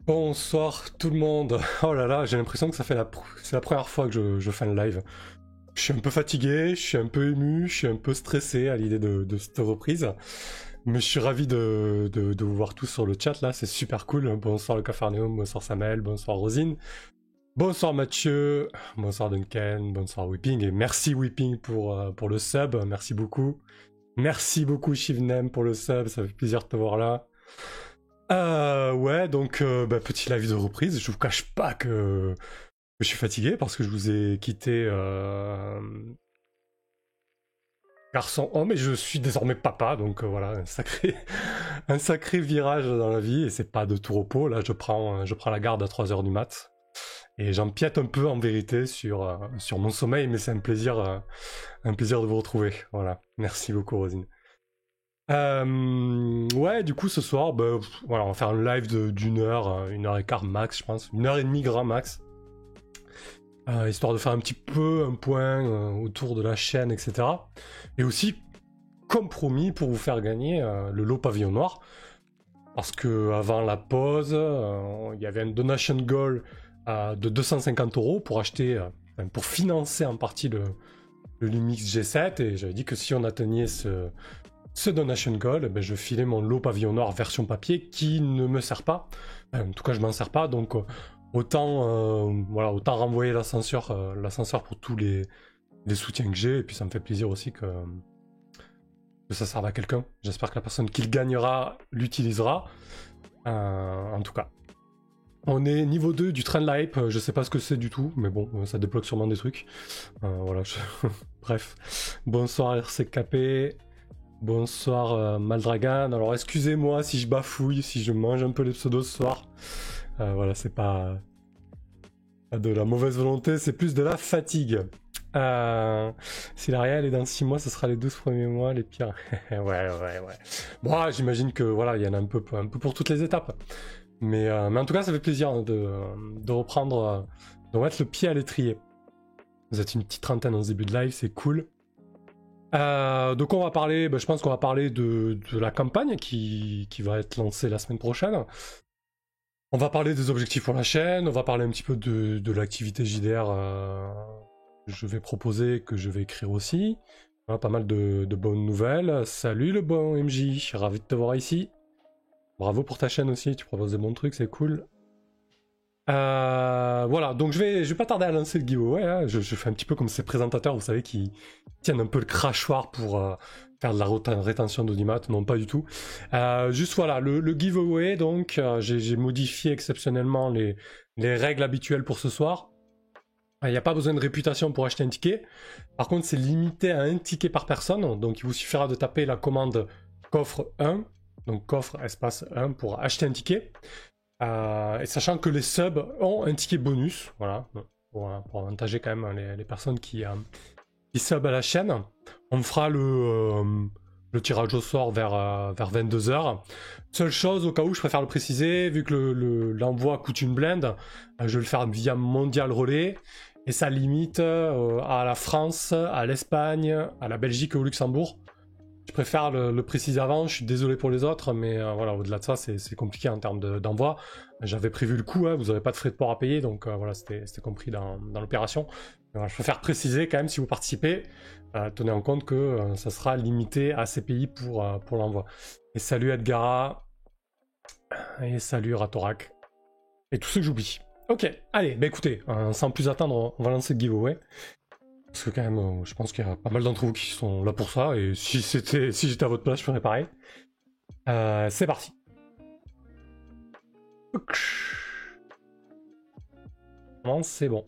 Bonsoir tout le monde. Oh là là, j'ai l'impression que c'est la première fois que je fais un live. Je suis un peu fatigué, je suis un peu ému, je suis un peu stressé à l'idée de cette reprise. Mais je suis ravi de vous voir tous sur le chat là, c'est super cool. Bonsoir le Capharnaüm, bonsoir Samuel, bonsoir Rosine, bonsoir Mathieu, bonsoir Duncan, bonsoir Whipping et merci Whipping pour le sub, merci beaucoup. Merci beaucoup Shivnem pour le sub, ça fait plaisir de te voir là. Ouais, donc petit live de reprise. Je vous cache pas que je suis fatigué parce que je vous ai quitté garçon homme et je suis désormais papa. Donc voilà, un sacré virage dans la vie et c'est pas de tout repos. Là, je prends la garde à 3h du mat et j'empiète un peu en vérité sur mon sommeil, mais c'est un plaisir de vous retrouver. Voilà, merci beaucoup Rosine. Ouais, du coup, ce soir, voilà, on va faire un live d'une heure, 1h15 max, je pense, 1h30 grand max. Histoire de faire un petit peu un point autour de la chaîne, etc. Et aussi, comme promis, pour vous faire gagner le lot pavillon noir. Parce que avant la pause, il y avait un donation goal de 250€ pour acheter, pour financer en partie le Lumix G7. Et j'avais dit que si on atteignait ce donation goal, je filais mon lot pavillon noir version papier qui ne me sert pas. En tout cas, je m'en sers pas, donc autant renvoyer l'ascenseur pour tous les soutiens que j'ai, et puis ça me fait plaisir aussi que ça serve à quelqu'un. J'espère que la personne qui le gagnera l'utilisera. En tout cas. On est niveau 2 du trend hype, je sais pas ce que c'est du tout, mais bon, ça débloque sûrement des trucs. Voilà, bref. Bonsoir RCKP. Bonsoir Maldragan. Alors excusez-moi si je bafouille, si je mange un peu les pseudos ce soir. Voilà, c'est pas de la mauvaise volonté, c'est plus de la fatigue. Si la réelle est dans 6 mois, ce sera les 12 premiers mois les pires. Ouais. Bon, j'imagine que voilà, il y en a un peu pour toutes les étapes. Mais en tout cas, ça fait plaisir de reprendre, de mettre le pied à l'étrier. Vous êtes une petite trentaine en ce début de live, c'est cool. Donc on va parler, je pense qu'on va parler de la campagne qui va être lancée la semaine prochaine. On va parler des objectifs pour la chaîne, on va parler un petit peu de l'activité JDR que je vais proposer, que je vais écrire aussi. Voilà, pas mal de bonnes nouvelles. Salut le bon MJ, ravi de te voir ici. Bravo pour ta chaîne aussi, tu proposes des bons trucs, c'est cool. Voilà, donc je vais pas tarder à lancer le giveaway. Hein. Je fais un petit peu comme ces présentateurs, vous savez, qui tiennent un peu le crachoir pour faire de la rétention d'audimat. Non, pas du tout. Juste voilà, le giveaway, donc j'ai modifié exceptionnellement les règles habituelles pour ce soir. Il n'y a pas besoin de réputation pour acheter un ticket. Par contre, c'est limité à un ticket par personne. Donc, il vous suffira de taper la commande coffre 1. Donc, coffre espace 1 pour acheter un ticket. Et sachant que les subs ont un ticket bonus, voilà, pour avantager quand même les personnes qui sub à la chaîne. On fera le tirage au sort vers 22h. Seule chose, au cas où je préfère le préciser, vu que l'envoi coûte une blinde, je vais le faire via Mondial Relais, et ça limite à la France, à l'Espagne, à la Belgique et au Luxembourg. Je préfère le préciser avant, je suis désolé pour les autres, mais voilà, au-delà de ça, c'est compliqué en termes d'envoi. J'avais prévu le coût, hein, vous n'aurez pas de frais de port à payer, donc voilà, c'était compris dans l'opération. Voilà, je préfère préciser quand même, si vous participez, tenez en compte que ça sera limité à ces pays pour l'envoi. Et salut Edgara, et salut Ratorak, et tous ceux que j'oublie. Ok, allez, écoutez, sans plus attendre, on va lancer le giveaway. Parce que quand même, je pense qu'il y a pas mal d'entre vous qui sont là pour ça, et si j'étais à votre place, je ferais pareil. C'est parti. C'est bon.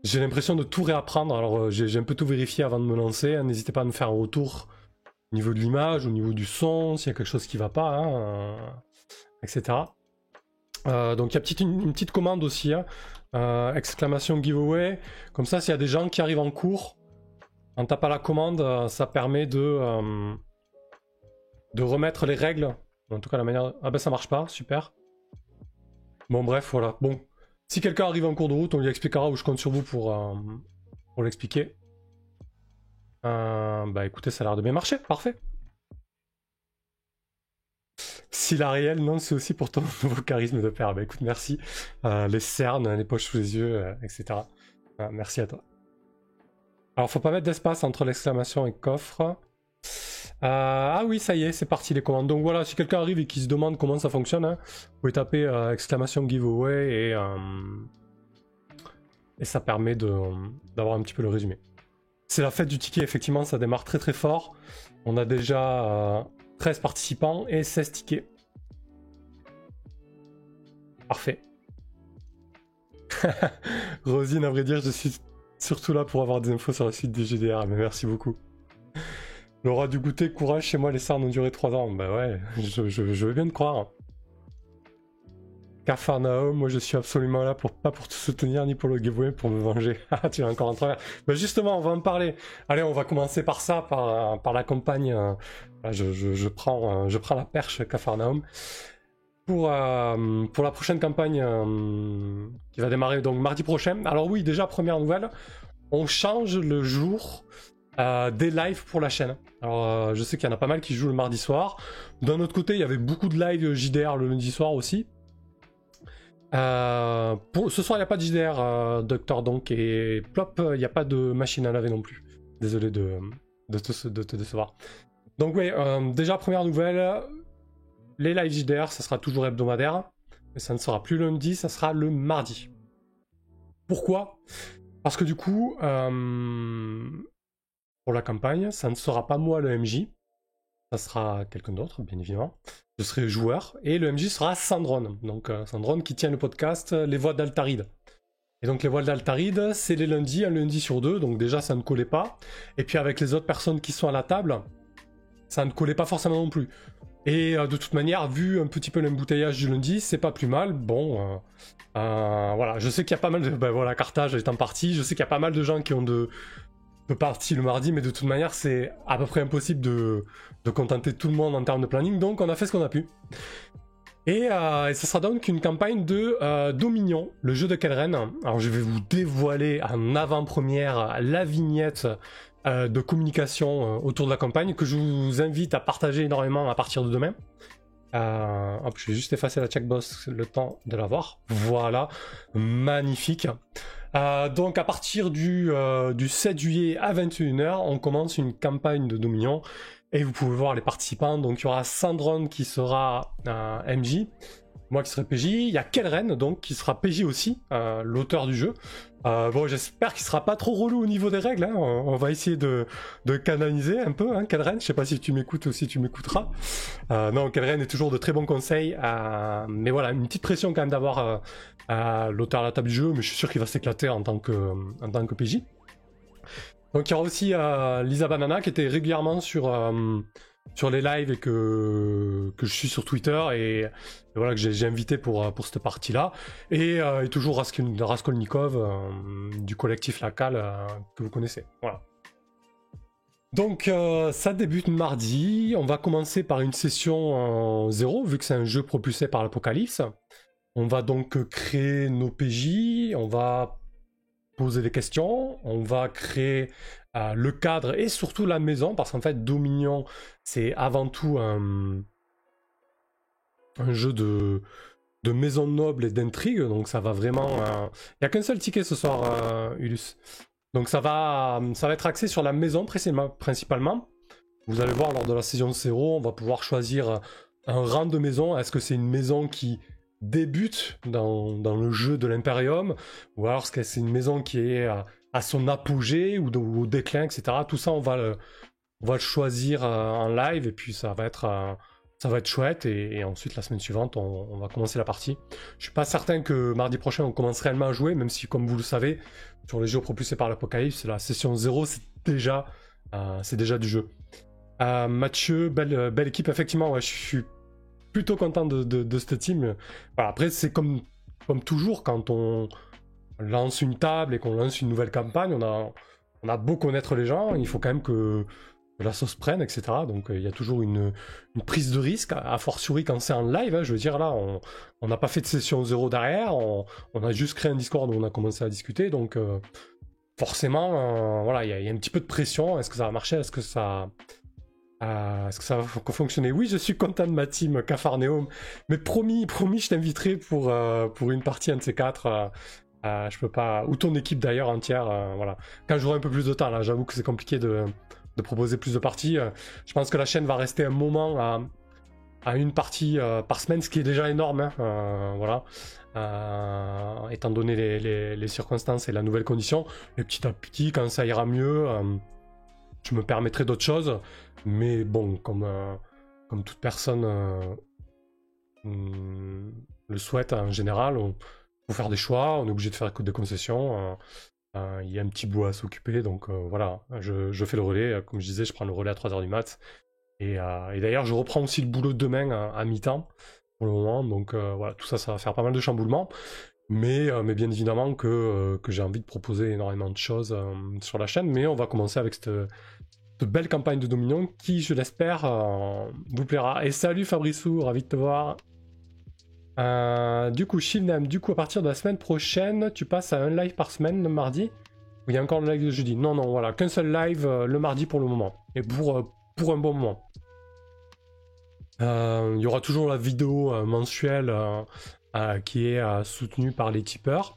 J'ai l'impression de tout réapprendre, alors j'ai un peu tout vérifié avant de me lancer. N'hésitez pas à me faire un retour au niveau de l'image, au niveau du son, s'il y a quelque chose qui va pas, hein, etc. Donc il y a une petite commande aussi, hein, exclamation giveaway. Comme ça, s'il y a des gens qui arrivent en cours, en tapant la commande, ça permet de remettre les règles. En tout cas, la manière... Ah ben ça marche pas, super. Bon bref, voilà. Bon, si quelqu'un arrive en cours de route, on lui expliquera, ou je compte sur vous pour l'expliquer. Écoutez, ça a l'air de bien marcher, parfait. Si la réelle, non, c'est aussi pour ton nouveau charisme de père. Bah écoute, merci. Les cernes, les poches sous les yeux, etc. Merci à toi. Alors, faut pas mettre d'espace entre l'exclamation et coffre. Ah oui, ça y est, c'est parti les commandes. Donc voilà, si quelqu'un arrive et qui se demande comment ça fonctionne, hein, vous pouvez taper exclamation giveaway et ça permet d'avoir un petit peu le résumé. C'est la fête du ticket, effectivement, ça démarre très très fort. On a déjà 13 participants et 16 tickets. Parfait. Rosine, à vrai dire, je suis surtout là pour avoir des infos sur la suite des GDR, mais merci beaucoup. L'aura du goûter, courage, chez moi les sarnes ont duré 3 ans. Bah ouais, je veux bien te croire. Capharnaüm, moi je suis absolument là pas pour te soutenir ni pour le giveaway, pour me venger. Ah, tu es encore en travers. Bah justement, on va en parler. Allez, on va commencer par ça, par la campagne. Je prends la perche Capharnaüm. Pour la prochaine campagne qui va démarrer donc mardi prochain. Alors oui, déjà, première nouvelle, on change le jour des lives pour la chaîne. Alors je sais qu'il y en a pas mal qui jouent le mardi soir. D'un autre côté, il y avait beaucoup de lives JDR le lundi soir aussi. Ce soir, il n'y a pas de JDR, Docteur donc, et Plop, il n'y a pas de machine à laver non plus. Désolé de te décevoir. Donc oui, déjà, première nouvelle, les lives JDR, ça sera toujours hebdomadaire, mais ça ne sera plus le lundi, ça sera le mardi. Pourquoi ? Parce que du coup, pour la campagne, ça ne sera pas moi le MJ, ça sera quelqu'un d'autre, bien évidemment. Je serai joueur, et le MJ sera Sandron. Donc Sandron qui tient le podcast Les Voix d'Altaride. Et donc les Voix d'Altaride, c'est les lundis, un lundi sur 2, donc déjà ça ne collait pas. Et puis avec les autres personnes qui sont à la table, ça ne collait pas forcément non plus. Et de toute manière, vu un petit peu l'embouteillage du lundi, c'est pas plus mal. Bon, voilà, je sais qu'il y a pas mal de... Ben voilà, Carthage est en partie, je sais qu'il y a pas mal de gens qui ont de parties le mardi, mais de toute manière, c'est à peu près impossible de contenter tout le monde en termes de planning, donc on a fait ce qu'on a pu. Et ça sera donc une campagne de Dominion, le jeu de Kelren. Alors je vais vous dévoiler en avant-première la vignette de communication autour de la campagne, que je vous invite à partager énormément à partir de demain. Hop, je vais juste effacer la checkbox le temps de la voir. Voilà, magnifique. Donc à partir du 7 juillet à 21h, on commence une campagne de Dominion. Et vous pouvez voir les participants. Donc il y aura Sandron qui sera MJ, moi qui serai PJ. Il y a Kelren donc qui sera PJ aussi, l'auteur du jeu. Bon, j'espère qu'il sera pas trop relou au niveau des règles. Hein. On va essayer de canaliser un peu, hein, Kelren. Je sais pas si tu m'écoutes ou si tu m'écouteras. Non, Kelren est toujours de très bons conseils. Mais voilà, une petite pression quand même d'avoir l'auteur à la table du jeu. Mais je suis sûr qu'il va s'éclater en tant que PJ. Donc il y aura aussi Lisa Banana qui était régulièrement sur les lives et que je suis sur Twitter et voilà que j'ai invité pour cette partie-là. Et toujours Raskolnikov du collectif Lacal que vous connaissez. Voilà. Donc ça débute mardi. On va commencer par une session en 0 vu que c'est un jeu propulsé par l'Apocalypse. On va donc créer nos PJ, on va poser des questions, on va créer le cadre et surtout la maison, parce qu'en fait Dominion c'est avant tout un jeu de maison noble et d'intrigue, donc ça va vraiment... Il n'y a qu'un seul ticket ce soir, Ulus. Donc ça va être axé sur la maison principalement. Vous allez voir lors de la saison 0, on va pouvoir choisir un rang de maison. Est-ce que c'est une maison qui débute dans le jeu de l'Imperium, ou alors est-ce que c'est une maison qui est à son apogée ou au déclin, etc. Tout ça, on va le choisir en live, et puis ça va être chouette, et ensuite la semaine suivante, on va commencer la partie. Je suis pas certain que mardi prochain on commence réellement à jouer, même si, comme vous le savez, sur les jeux propulsés par l'Apocalypse, la session 0, c'est déjà du jeu. Mathieu, belle équipe, effectivement, ouais, je suis plutôt content de cette team. Voilà, après, c'est comme toujours, quand on lance une table et qu'on lance une nouvelle campagne, on a beau connaître les gens, il faut quand même que la sauce prenne, etc. Donc il y a toujours une prise de risque, à fortiori quand c'est en live. Hein, je veux dire, là, on n'a pas fait de session 0 derrière, on a juste créé un Discord où on a commencé à discuter, donc forcément, voilà, il y a un petit peu de pression. Est-ce que ça va marcher ? Est-ce que ça Est-ce que ça va fonctionner? Oui, je suis content de ma team Cafarneum, mais promis, je t'inviterai pour une partie, un de ces quatre. Je peux pas... Ou ton équipe d'ailleurs entière, voilà. Quand j'aurai un peu plus de temps, là, j'avoue que c'est compliqué de proposer plus de parties. Je pense que la chaîne va rester un moment à une partie par semaine, ce qui est déjà énorme, hein, voilà. Étant donné les circonstances et la nouvelle condition. Et petit à petit, quand ça ira mieux, je me permettrai d'autres choses. Mais bon, comme toute personne le souhaite en général, faut faire des choix, on est obligé de faire des concessions. Il y a un petit bout à s'occuper, donc voilà, je fais le relais. Comme je disais, je prends le relais à 3h du mat'. Et d'ailleurs, je reprends aussi le boulot de demain à mi-temps pour le moment. Donc voilà, tout ça, ça va faire pas mal de chamboulements. Mais bien évidemment que j'ai envie de proposer énormément de choses sur la chaîne. Mais on va commencer avec cette belle campagne de Dominion qui, je l'espère, vous plaira. Et salut Fabrissou, ravi de te voir. Du coup, Shilnam, du coup, à partir de la semaine prochaine, tu passes à un live par semaine le mardi. Ou il y a encore le live de jeudi? Non, voilà, qu'un seul live le mardi pour le moment. Et pour un bon moment. Il y aura toujours la vidéo mensuelle qui est soutenue par les tipeurs.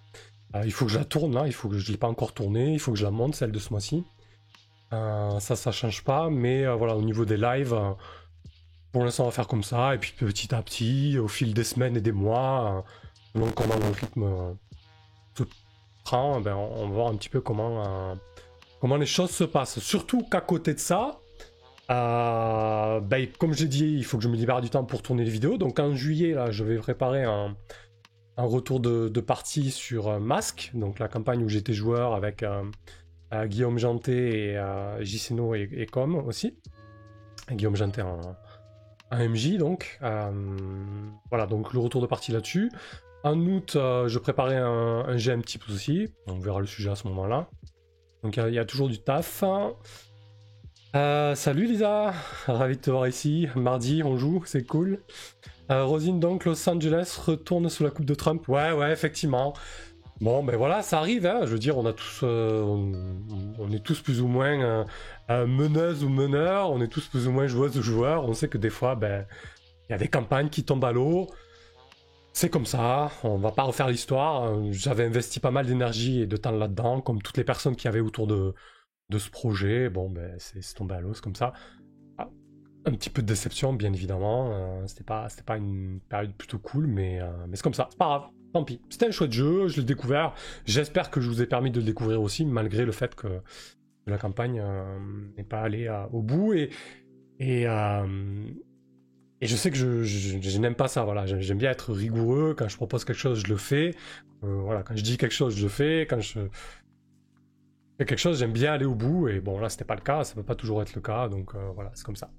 Il faut que je la tourne là, il faut que je ne l'ai pas encore tournée, il faut que je la monte, celle de ce mois-ci. Ça change pas, mais voilà, au niveau des lives, pour l'instant on va faire comme ça, et puis petit à petit, au fil des semaines et des mois, selon comment le rythme se prend, ben, on va voir un petit peu comment les choses se passent. Surtout qu'à côté de ça, comme j'ai dit, il faut que je me libère du temps pour tourner les vidéos. Donc en juillet, là, je vais préparer un retour de partie sur Mask, donc la campagne où j'étais joueur avec Guillaume Janté et JCNO et Com aussi. Guillaume Janté en MJ, donc. Voilà, donc le retour de partie là-dessus. En août, je préparais un GM type aussi. On verra le sujet à ce moment-là. Donc il y a toujours du taf. Salut Lisa, ravi de te voir ici. Mardi, on joue, c'est cool. Rosine, donc, Los Angeles retourne sous la coupe de Trump. Ouais, effectivement. Bon, ben voilà, ça arrive, hein. Je veux dire, on a tous, on est tous plus ou moins meneuses ou meneurs, on est tous plus ou moins joueuses ou joueurs. On sait que des fois, ben, il y a des campagnes qui tombent à l'eau. C'est comme ça, on va pas refaire l'histoire. J'avais investi pas mal d'énergie et de temps là-dedans, comme toutes les personnes qui avaient autour de ce projet. Bon, ben, c'est tombé à l'eau, c'est comme ça. Un petit peu de déception, bien évidemment. C'était pas une période plutôt cool, mais c'est comme ça. C'est pas grave, tant pis. C'était un chouette jeu, je l'ai découvert. J'espère que je vous ai permis de le découvrir aussi, malgré le fait que la campagne n'est pas allée au bout. Et je sais que je n'aime pas ça. Voilà, j'aime bien être rigoureux. Quand je propose quelque chose, je le fais. Voilà, quand je dis quelque chose, je le fais. Quand je fais quelque chose, j'aime bien aller au bout. Et bon, là, c'était pas le cas. Ça peut pas toujours être le cas. Donc voilà, c'est comme ça.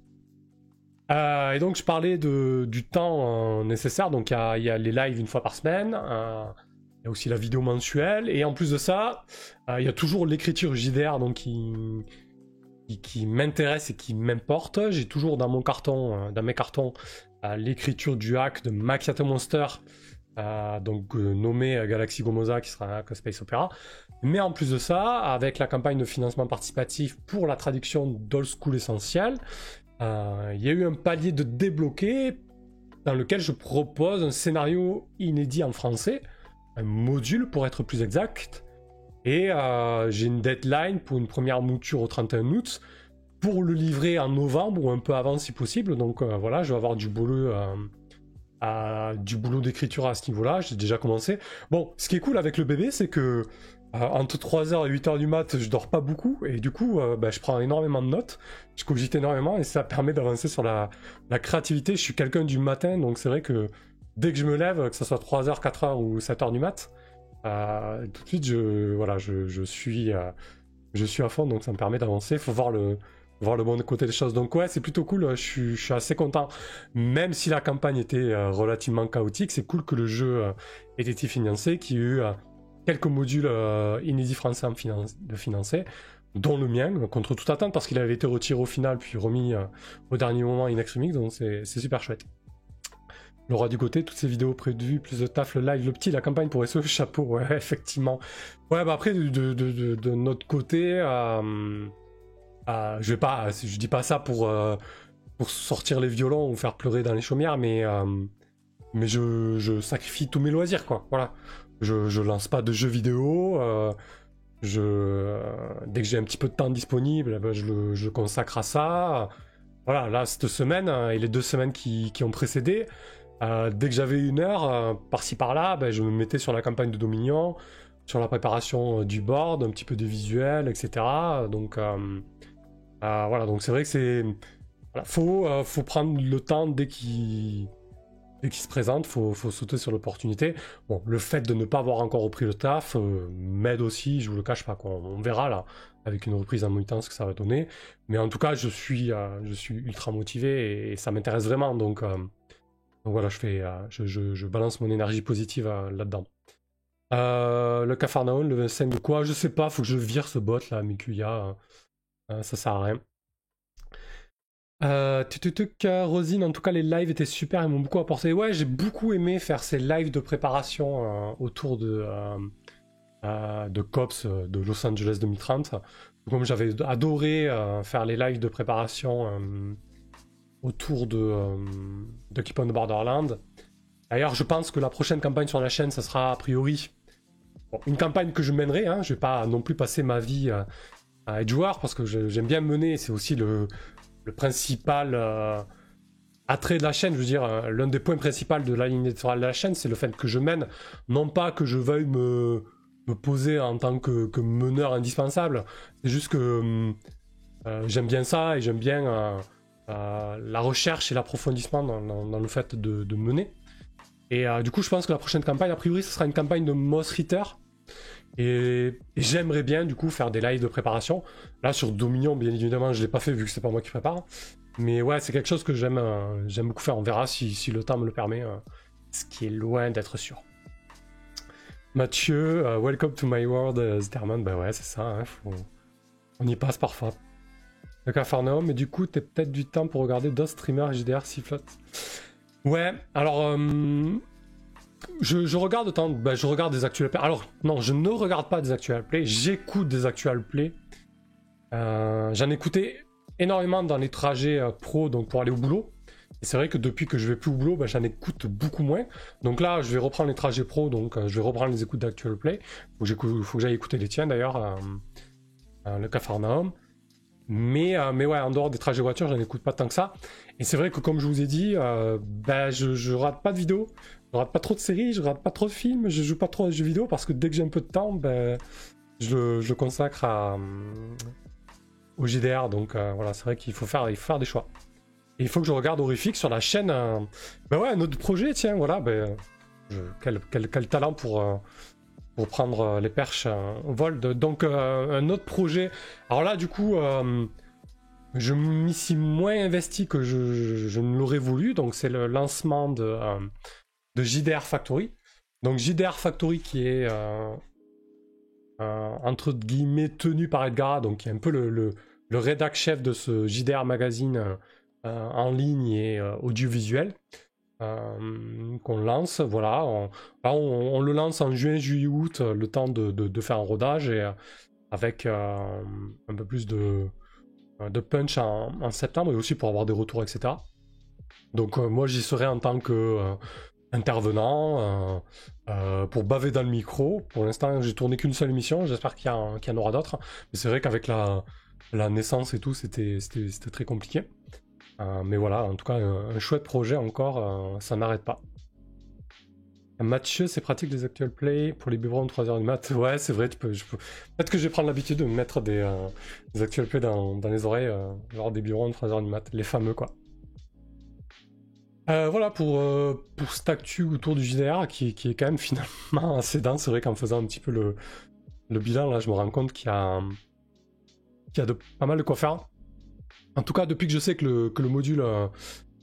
Et donc je parlais du temps nécessaire, donc il y a les lives une fois par semaine, il y a aussi la vidéo mensuelle, et en plus de ça, il y a toujours l'écriture JDR donc qui m'intéresse et qui m'importe. J'ai toujours dans mes cartons, l'écriture du hack de Macchiato Monster, donc nommé Galaxy Gomoza, qui sera un hack Space Opera. Mais en plus de ça, avec la campagne de financement participatif pour la traduction d'Old School Essentiel, il y a eu un palier de débloqué dans lequel je propose un scénario inédit en français, un module pour être plus exact, et j'ai une deadline pour une première mouture au 31 août, pour le livrer en novembre ou un peu avant si possible. Donc voilà, je vais avoir du boulot d'écriture à ce niveau-là, j'ai déjà commencé. Bon, ce qui est cool avec le bébé, c'est que entre 3h et 8h du mat, je dors pas beaucoup, et du coup, je prends énormément de notes, je cogite énormément, et ça permet d'avancer sur la créativité. Je suis quelqu'un du matin, donc c'est vrai que dès que je me lève, que ce soit 3h, 4h ou 7h du mat, tout de suite, je suis à fond, donc ça me permet d'avancer. Il faut voir le bon côté des choses. Donc ouais, c'est plutôt cool, je suis assez content. Même si la campagne était relativement chaotique, c'est cool que le jeu ait été financé, qu'il y ait eu quelques modules inédits français de financer, dont le mien, contre toute attente, parce qu'il avait été retiré au final, puis remis au dernier moment in extremis, donc c'est super chouette. Laura du côté, toutes ces vidéos prévues, plus de taf, le live, le petit, la campagne pour SE, chapeau, ouais, effectivement. Ouais, bah après, de notre côté, Je dis pas ça pour sortir les violons ou faire pleurer dans les chaumières, mais je sacrifie tous mes loisirs, quoi. Voilà. Je lance pas de jeux vidéo. Dès que j'ai un petit peu de temps disponible, ben, je le consacre à ça. Voilà, là, cette semaine et les 2 semaines qui ont précédé, dès que j'avais une heure, par-ci par-là, ben, je me mettais sur la campagne de Dominion, sur la préparation du board, un petit peu des visuels, etc. Donc, voilà, donc c'est vrai que c'est... Voilà, faut prendre le temps dès qu'il se présente, faut sauter sur l'opportunité. Bon, le fait de ne pas avoir encore repris le taf m'aide aussi, je vous le cache pas, quoi. On verra là, avec une reprise en mi-temps, ce que ça va donner. Mais en tout cas, je suis ultra motivé et ça m'intéresse vraiment. Donc voilà, je balance mon énergie positive là-dedans. Le Capharnaüm, le 25 de quoi? Je sais pas, faut que je vire ce bot là, Mikuya. Ça sert à rien. Rosine, en tout cas les lives étaient super, ils m'ont beaucoup apporté. Ouais, j'ai beaucoup aimé faire ces lives de préparation autour de COPS de Los Angeles 2030. Comme j'avais adoré faire les lives de préparation autour de Keep on the Borderland. D'ailleurs, je pense que la prochaine campagne sur la chaîne, ça sera a priori une campagne que je mènerai. Hein. Je vais pas non plus passer ma vie à être joueur parce que j'aime bien mener. C'est aussi le principal attrait de la chaîne. Je veux dire, l'un des points principaux de la ligne éditoriale de la chaîne, c'est le fait que je mène. Non pas que je veuille me poser en tant que meneur indispensable. C'est juste que j'aime bien ça et j'aime bien la recherche et l'approfondissement dans le fait de mener. Et du coup, je pense que la prochaine campagne, a priori, ce sera une campagne de Moss Ritter. Et j'aimerais bien, du coup, faire des lives de préparation. Là, sur Dominion, bien évidemment, je ne l'ai pas fait vu que c'est pas moi qui prépare. Mais ouais, c'est quelque chose que j'aime beaucoup faire. On verra si le temps me le permet, ce qui est loin d'être sûr. Mathieu, welcome to my world, Zitterman. Bah ouais, c'est ça, hein, on y passe parfois. Le Capharnaüm, mais du coup, t'as peut-être du temps pour regarder d'autres streamers JDR sifflote. Ouais, alors... Je regarde je regarde des actual plays. Alors, non, je ne regarde pas des actual plays, j'écoute des actual plays. J'en écoutais énormément dans les trajets pro, donc pour aller au boulot. Et c'est vrai que depuis que je vais plus au boulot, j'en écoute beaucoup moins. Donc là, je vais reprendre les trajets pro, donc je vais reprendre les écoutes d'actual play. Faut que j'aille écouter les tiens d'ailleurs, le Capharnaüm. Mais ouais, en dehors des trajets voiture, j'en écoute pas tant que ça. Et c'est vrai que comme je vous ai dit, je rate pas de vidéos, je rate pas trop de séries, je rate pas trop de films, je joue pas trop à des jeux vidéo parce que dès que j'ai un peu de temps, je le consacre au JDR. Donc voilà, c'est vrai qu'il faut faire des choix. Et il faut que je regarde Horrifique sur la chaîne. Ouais, un autre projet, tiens, voilà. Quel talent pour prendre les perches au vol. Donc un autre projet. Alors là, du coup, je m'y suis moins investi que je ne l'aurais voulu. Donc c'est le lancement de JDR Factory. Donc JDR Factory qui est entre guillemets tenu par Edgar, donc qui est un peu le rédac chef de ce JDR magazine en ligne et audiovisuel. Qu'on lance, voilà, on le lance en juin, juillet, août, le temps de faire un rodage et avec un peu plus de punch en septembre et aussi pour avoir des retours, etc. Donc moi j'y serai en tant que intervenant pour baver dans le micro. Pour l'instant j'ai tourné qu'une seule émission, j'espère qu'il y en aura d'autres, mais c'est vrai qu'avec la naissance et tout c'était très compliqué. Mais voilà, en tout cas, un chouette projet encore, ça n'arrête pas. Mathieu, c'est pratique les actual play pour les biberons de 3h du mat. Ouais, c'est vrai, peut-être que je vais prendre l'habitude de me mettre des actual play dans les oreilles, genre des biberons de 3h du mat, les fameux quoi. Voilà pour cette actu autour du JDR qui est quand même finalement assez dense. C'est vrai qu'en faisant un petit peu le bilan, là, je me rends compte qu'il y a pas mal de quoi faire. En tout cas, depuis que je sais que le module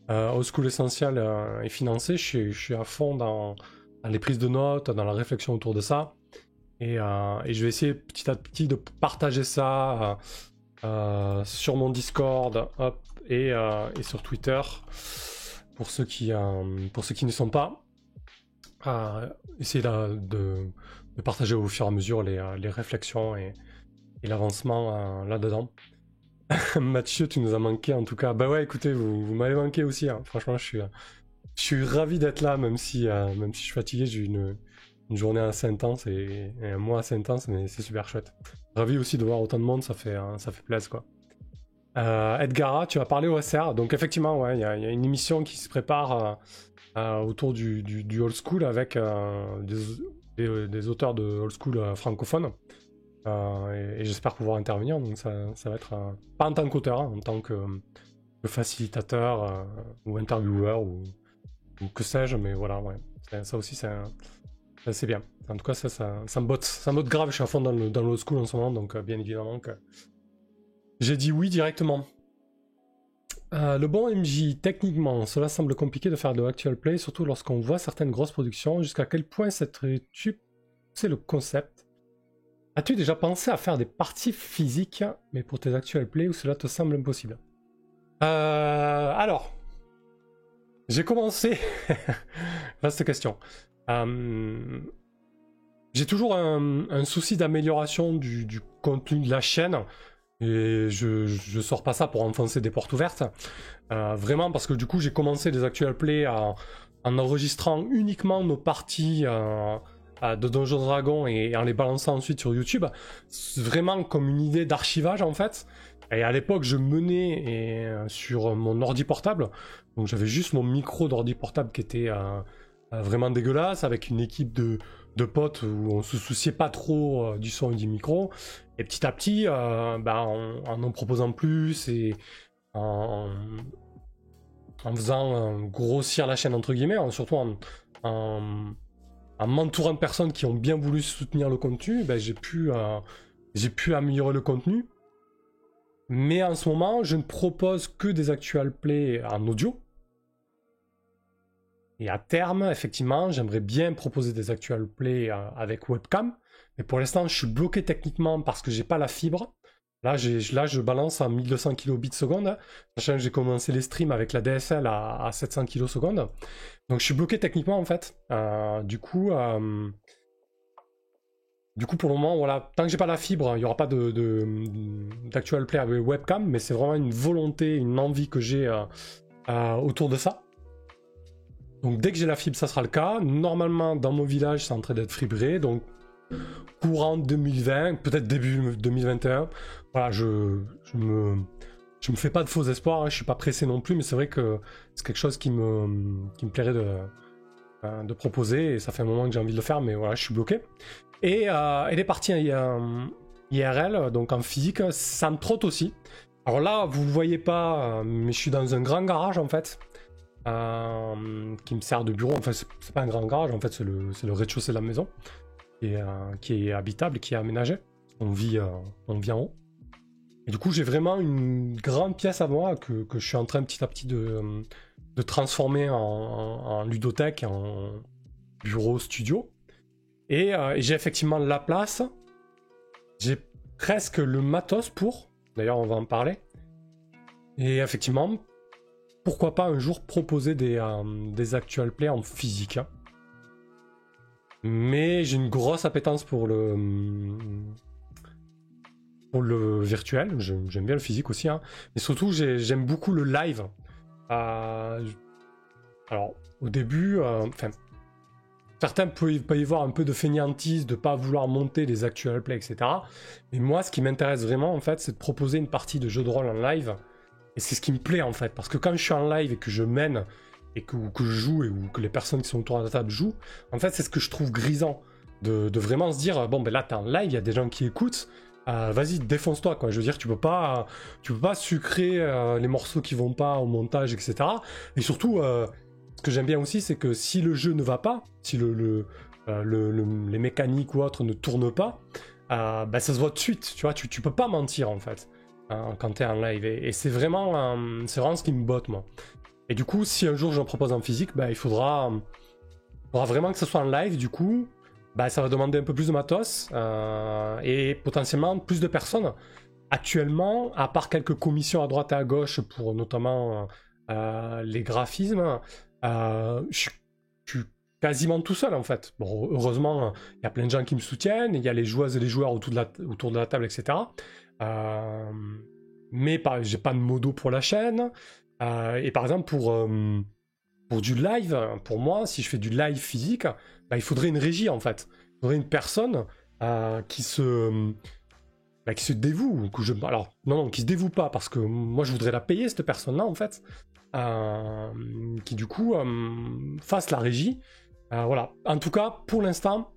Old School Essential est financé, je suis à fond dans les prises de notes, dans la réflexion autour de ça. Et je vais essayer petit à petit de partager ça sur mon Discord et sur Twitter pour ceux qui ne sont pas. Essayer de partager au fur et à mesure les réflexions et l'avancement là-dedans. Mathieu, tu nous as manqué en tout cas. Bah ouais, écoutez, vous m'avez manqué aussi, hein. Franchement, je suis ravi d'être là, même si je suis fatigué. J'ai eu une journée assez intense et un mois assez intense, mais c'est super chouette. Ravi aussi de voir autant de monde, ça fait plaisir quoi. Edgara, tu as parlé OSR, donc effectivement, ouais, il y a une émission qui se prépare autour du old school avec des auteurs de old school francophones. Et j'espère pouvoir intervenir, donc ça va être pas en tant qu'auteur, hein, en tant que facilitateur ou intervieweur ou que sais-je, mais voilà, ouais. Ça aussi, c'est bien. En tout cas, ça me botte grave, je suis à fond dans l'old school en ce moment, donc bien évidemment que j'ai dit oui directement. Le bon MJ, techniquement, cela semble compliqué de faire de actual play, surtout lorsqu'on voit certaines grosses productions. Jusqu'à quel point c'est le concept? As-tu déjà pensé à faire des parties physiques, mais pour tes actual play, ou cela te semble impossible? Alors, j'ai commencé. Vaste question. J'ai toujours un souci d'amélioration du contenu de la chaîne. Et je sors pas ça pour enfoncer des portes ouvertes. Vraiment parce que du coup j'ai commencé les actual play en enregistrant uniquement nos parties de Donjons Dragons et en les balançant ensuite sur YouTube. Vraiment comme une idée d'archivage en fait. Et à l'époque je menais sur mon ordi portable. Donc j'avais juste mon micro d'ordi portable qui était vraiment dégueulasse avec une équipe de potes où on se souciait pas trop du son et du micro. Et petit à petit, en proposant plus et en faisant grossir la chaîne entre guillemets, surtout en m'entourant de personnes qui ont bien voulu soutenir le contenu, j'ai pu améliorer le contenu. Mais en ce moment, je ne propose que des actual play en audio. Et à terme, effectivement, j'aimerais bien proposer des actual play avec webcam. Mais pour l'instant, je suis bloqué techniquement parce que j'ai pas la fibre. Là, je balance à 1200 kilobits seconde. Sachant que j'ai commencé les streams avec la DSL à 700 kilos seconde. Donc je suis bloqué techniquement en fait. Du coup, pour le moment, voilà, tant que j'ai pas la fibre, il n'y aura pas d'actual play avec webcam. Mais c'est vraiment une volonté, une envie que j'ai autour de ça. Donc dès que j'ai la fibre, ça sera le cas. Normalement, dans mon village, c'est en train d'être fibré. Donc courant 2020, peut-être début 2021. Voilà, je me fais pas de faux espoirs, hein, je suis pas pressé non plus, mais c'est vrai que c'est quelque chose qui me plairait de proposer, et ça fait un moment que j'ai envie de le faire, mais voilà, je suis bloqué. Et les parties IRL, donc en physique, ça me trotte aussi. Alors là, vous le voyez pas, mais je suis dans un grand garage en fait. Qui me sert de bureau. Enfin, c'est pas un grand garage, en fait, c'est le rez-de-chaussée de la maison qui est habitable, qui est aménagé. On vit en haut. Et du coup, j'ai vraiment une grande pièce à moi que je suis en train petit à petit de transformer en ludothèque, en bureau studio. Et j'ai effectivement la place. J'ai presque le matos pour. D'ailleurs, on va en parler. Et effectivement, pourquoi pas un jour proposer des actual play en physique, hein. Mais j'ai une grosse appétence pour le virtuel. J'aime bien le physique aussi, hein. Mais surtout j'aime beaucoup le live. Alors au début, certains peuvent y voir un peu de fainéantise, de pas vouloir monter les actual play, etc. Mais moi, ce qui m'intéresse vraiment en fait, c'est de proposer une partie de jeu de rôle en live. Et c'est ce qui me plaît en fait, parce que quand je suis en live et que je mène, et que je joue, ou que les personnes qui sont autour de la table jouent, en fait c'est ce que je trouve grisant, de vraiment se dire, bon ben là t'es en live, il y a des gens qui écoutent, vas-y défonce-toi quoi, je veux dire tu peux pas sucrer les morceaux qui vont pas au montage, etc. Et surtout, ce que j'aime bien aussi, c'est que si le jeu ne va pas, si les mécaniques ou autres ne tournent pas, ça se voit tout de suite, tu vois, tu peux pas mentir en fait. Quand t'es en live, et c'est vraiment ce qui me botte moi. Et du coup, si un jour j'en propose en physique, il faudra vraiment que ce soit en live. Du coup, ça va demander un peu plus de matos et potentiellement plus de personnes. Actuellement, à part quelques commissions à droite et à gauche pour notamment les graphismes, je suis quasiment tout seul en fait. Bon, heureusement, il y a plein de gens qui me soutiennent, il y a les joueuses et les joueurs autour de la table, etc. mais j'ai pas de modo pour la chaîne. Et par exemple, pour du live, pour moi, si je fais du live physique, bah, il faudrait une régie en fait. Il faudrait une personne qui se dévoue. Alors, non, qui se dévoue pas, parce que moi je voudrais la payer cette personne-là en fait. Qui du coup fasse la régie. Voilà. En tout cas, pour l'instant,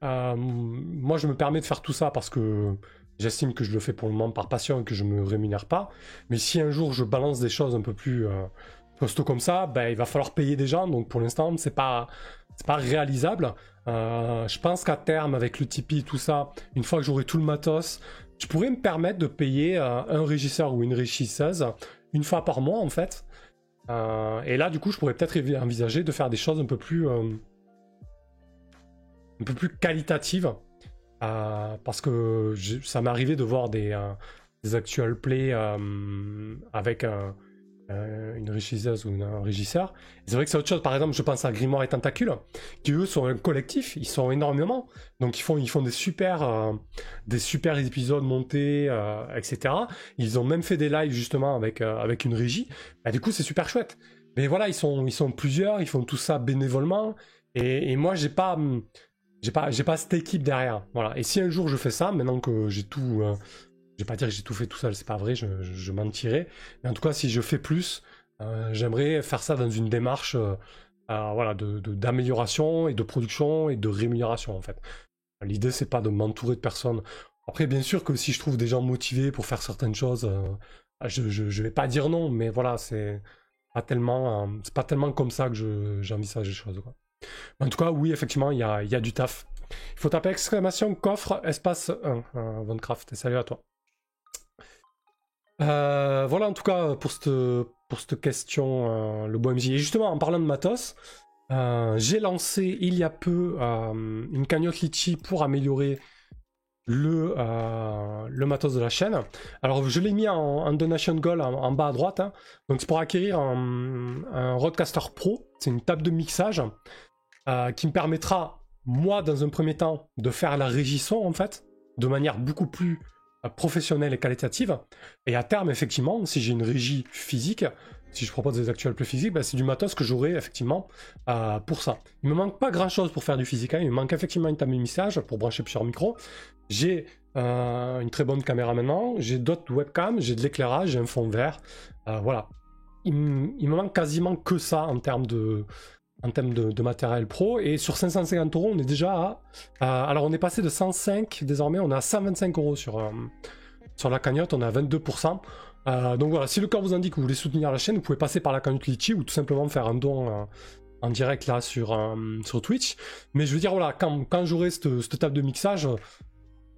moi je me permets de faire tout ça parce que j'estime que je le fais pour le moment par passion et que je me rémunère pas. Mais si un jour je balance des choses un peu plus costauds comme ça, ben, il va falloir payer des gens. Donc pour l'instant, c'est pas réalisable. Je pense qu'à terme, avec le Tipeee et tout ça, une fois que j'aurai tout le matos, je pourrais me permettre de payer un régisseur ou une régisseuse une fois par mois en fait. Et là, du coup, je pourrais peut-être envisager de faire des choses un peu plus qualitatives. Parce que ça m'est arrivé de voir des actual plays avec une régisseuse ou un régisseur. C'est vrai que c'est autre chose. Par exemple, je pense à Grimoire et Tentacule, qui eux sont un collectif, ils sont énormément. Donc ils font des super épisodes montés, etc. Ils ont même fait des lives justement avec une régie. Bah, du coup, c'est super chouette. Mais voilà, ils sont plusieurs, ils font tout ça bénévolement. Et moi, j'ai pas cette équipe derrière. Voilà. Et si un jour je fais ça, maintenant que j'ai tout. Je vais pas dire que j'ai tout fait tout seul, c'est pas vrai, je mentirais. Mais en tout cas, si je fais plus, j'aimerais faire ça dans une démarche voilà, d'amélioration et de production et de rémunération en fait. L'idée, c'est pas de m'entourer de personnes. Après, bien sûr que si je trouve des gens motivés pour faire certaines choses, je vais pas dire non, mais voilà, c'est pas tellement comme ça que j'envisage les choses, quoi. En tout cas, oui, effectivement, il y a du taf. Il faut taper exclamation coffre espace 1, Voncraft, et salut à toi. Voilà en tout cas pour cette question, le beau MJ. Et justement, en parlant de matos, j'ai lancé il y a peu une cagnotte Litchi pour améliorer le matos de la chaîne. Alors je l'ai mis en donation goal en bas à droite, hein. Donc c'est pour acquérir un Rodecaster Pro. C'est une table de mixage qui me permettra, moi dans un premier temps, de faire la régie son en fait, de manière beaucoup plus professionnelle et qualitative. Et à terme, effectivement, si j'ai une régie physique, si je propose des actuels plus physiques, ben c'est du matos que j'aurai effectivement pour ça. Il me manque pas grand chose pour faire du physique, hein. Il me manque effectivement une table de mixage pour brancher plusieurs micros. J'ai une très bonne caméra maintenant, j'ai d'autres webcams, j'ai de l'éclairage, j'ai un fond vert. Voilà. Il me manque quasiment que ça en termes de matériel pro, et sur 550 €, on est déjà alors on est passé de 105, désormais on est à 125 € sur la cagnotte, on est à 22%. Donc voilà, si le cœur vous indique que vous voulez soutenir la chaîne, vous pouvez passer par la cagnotte Litchi ou tout simplement faire un don en direct là sur Twitch. Mais je veux dire, voilà, quand j'aurai cette table de mixage,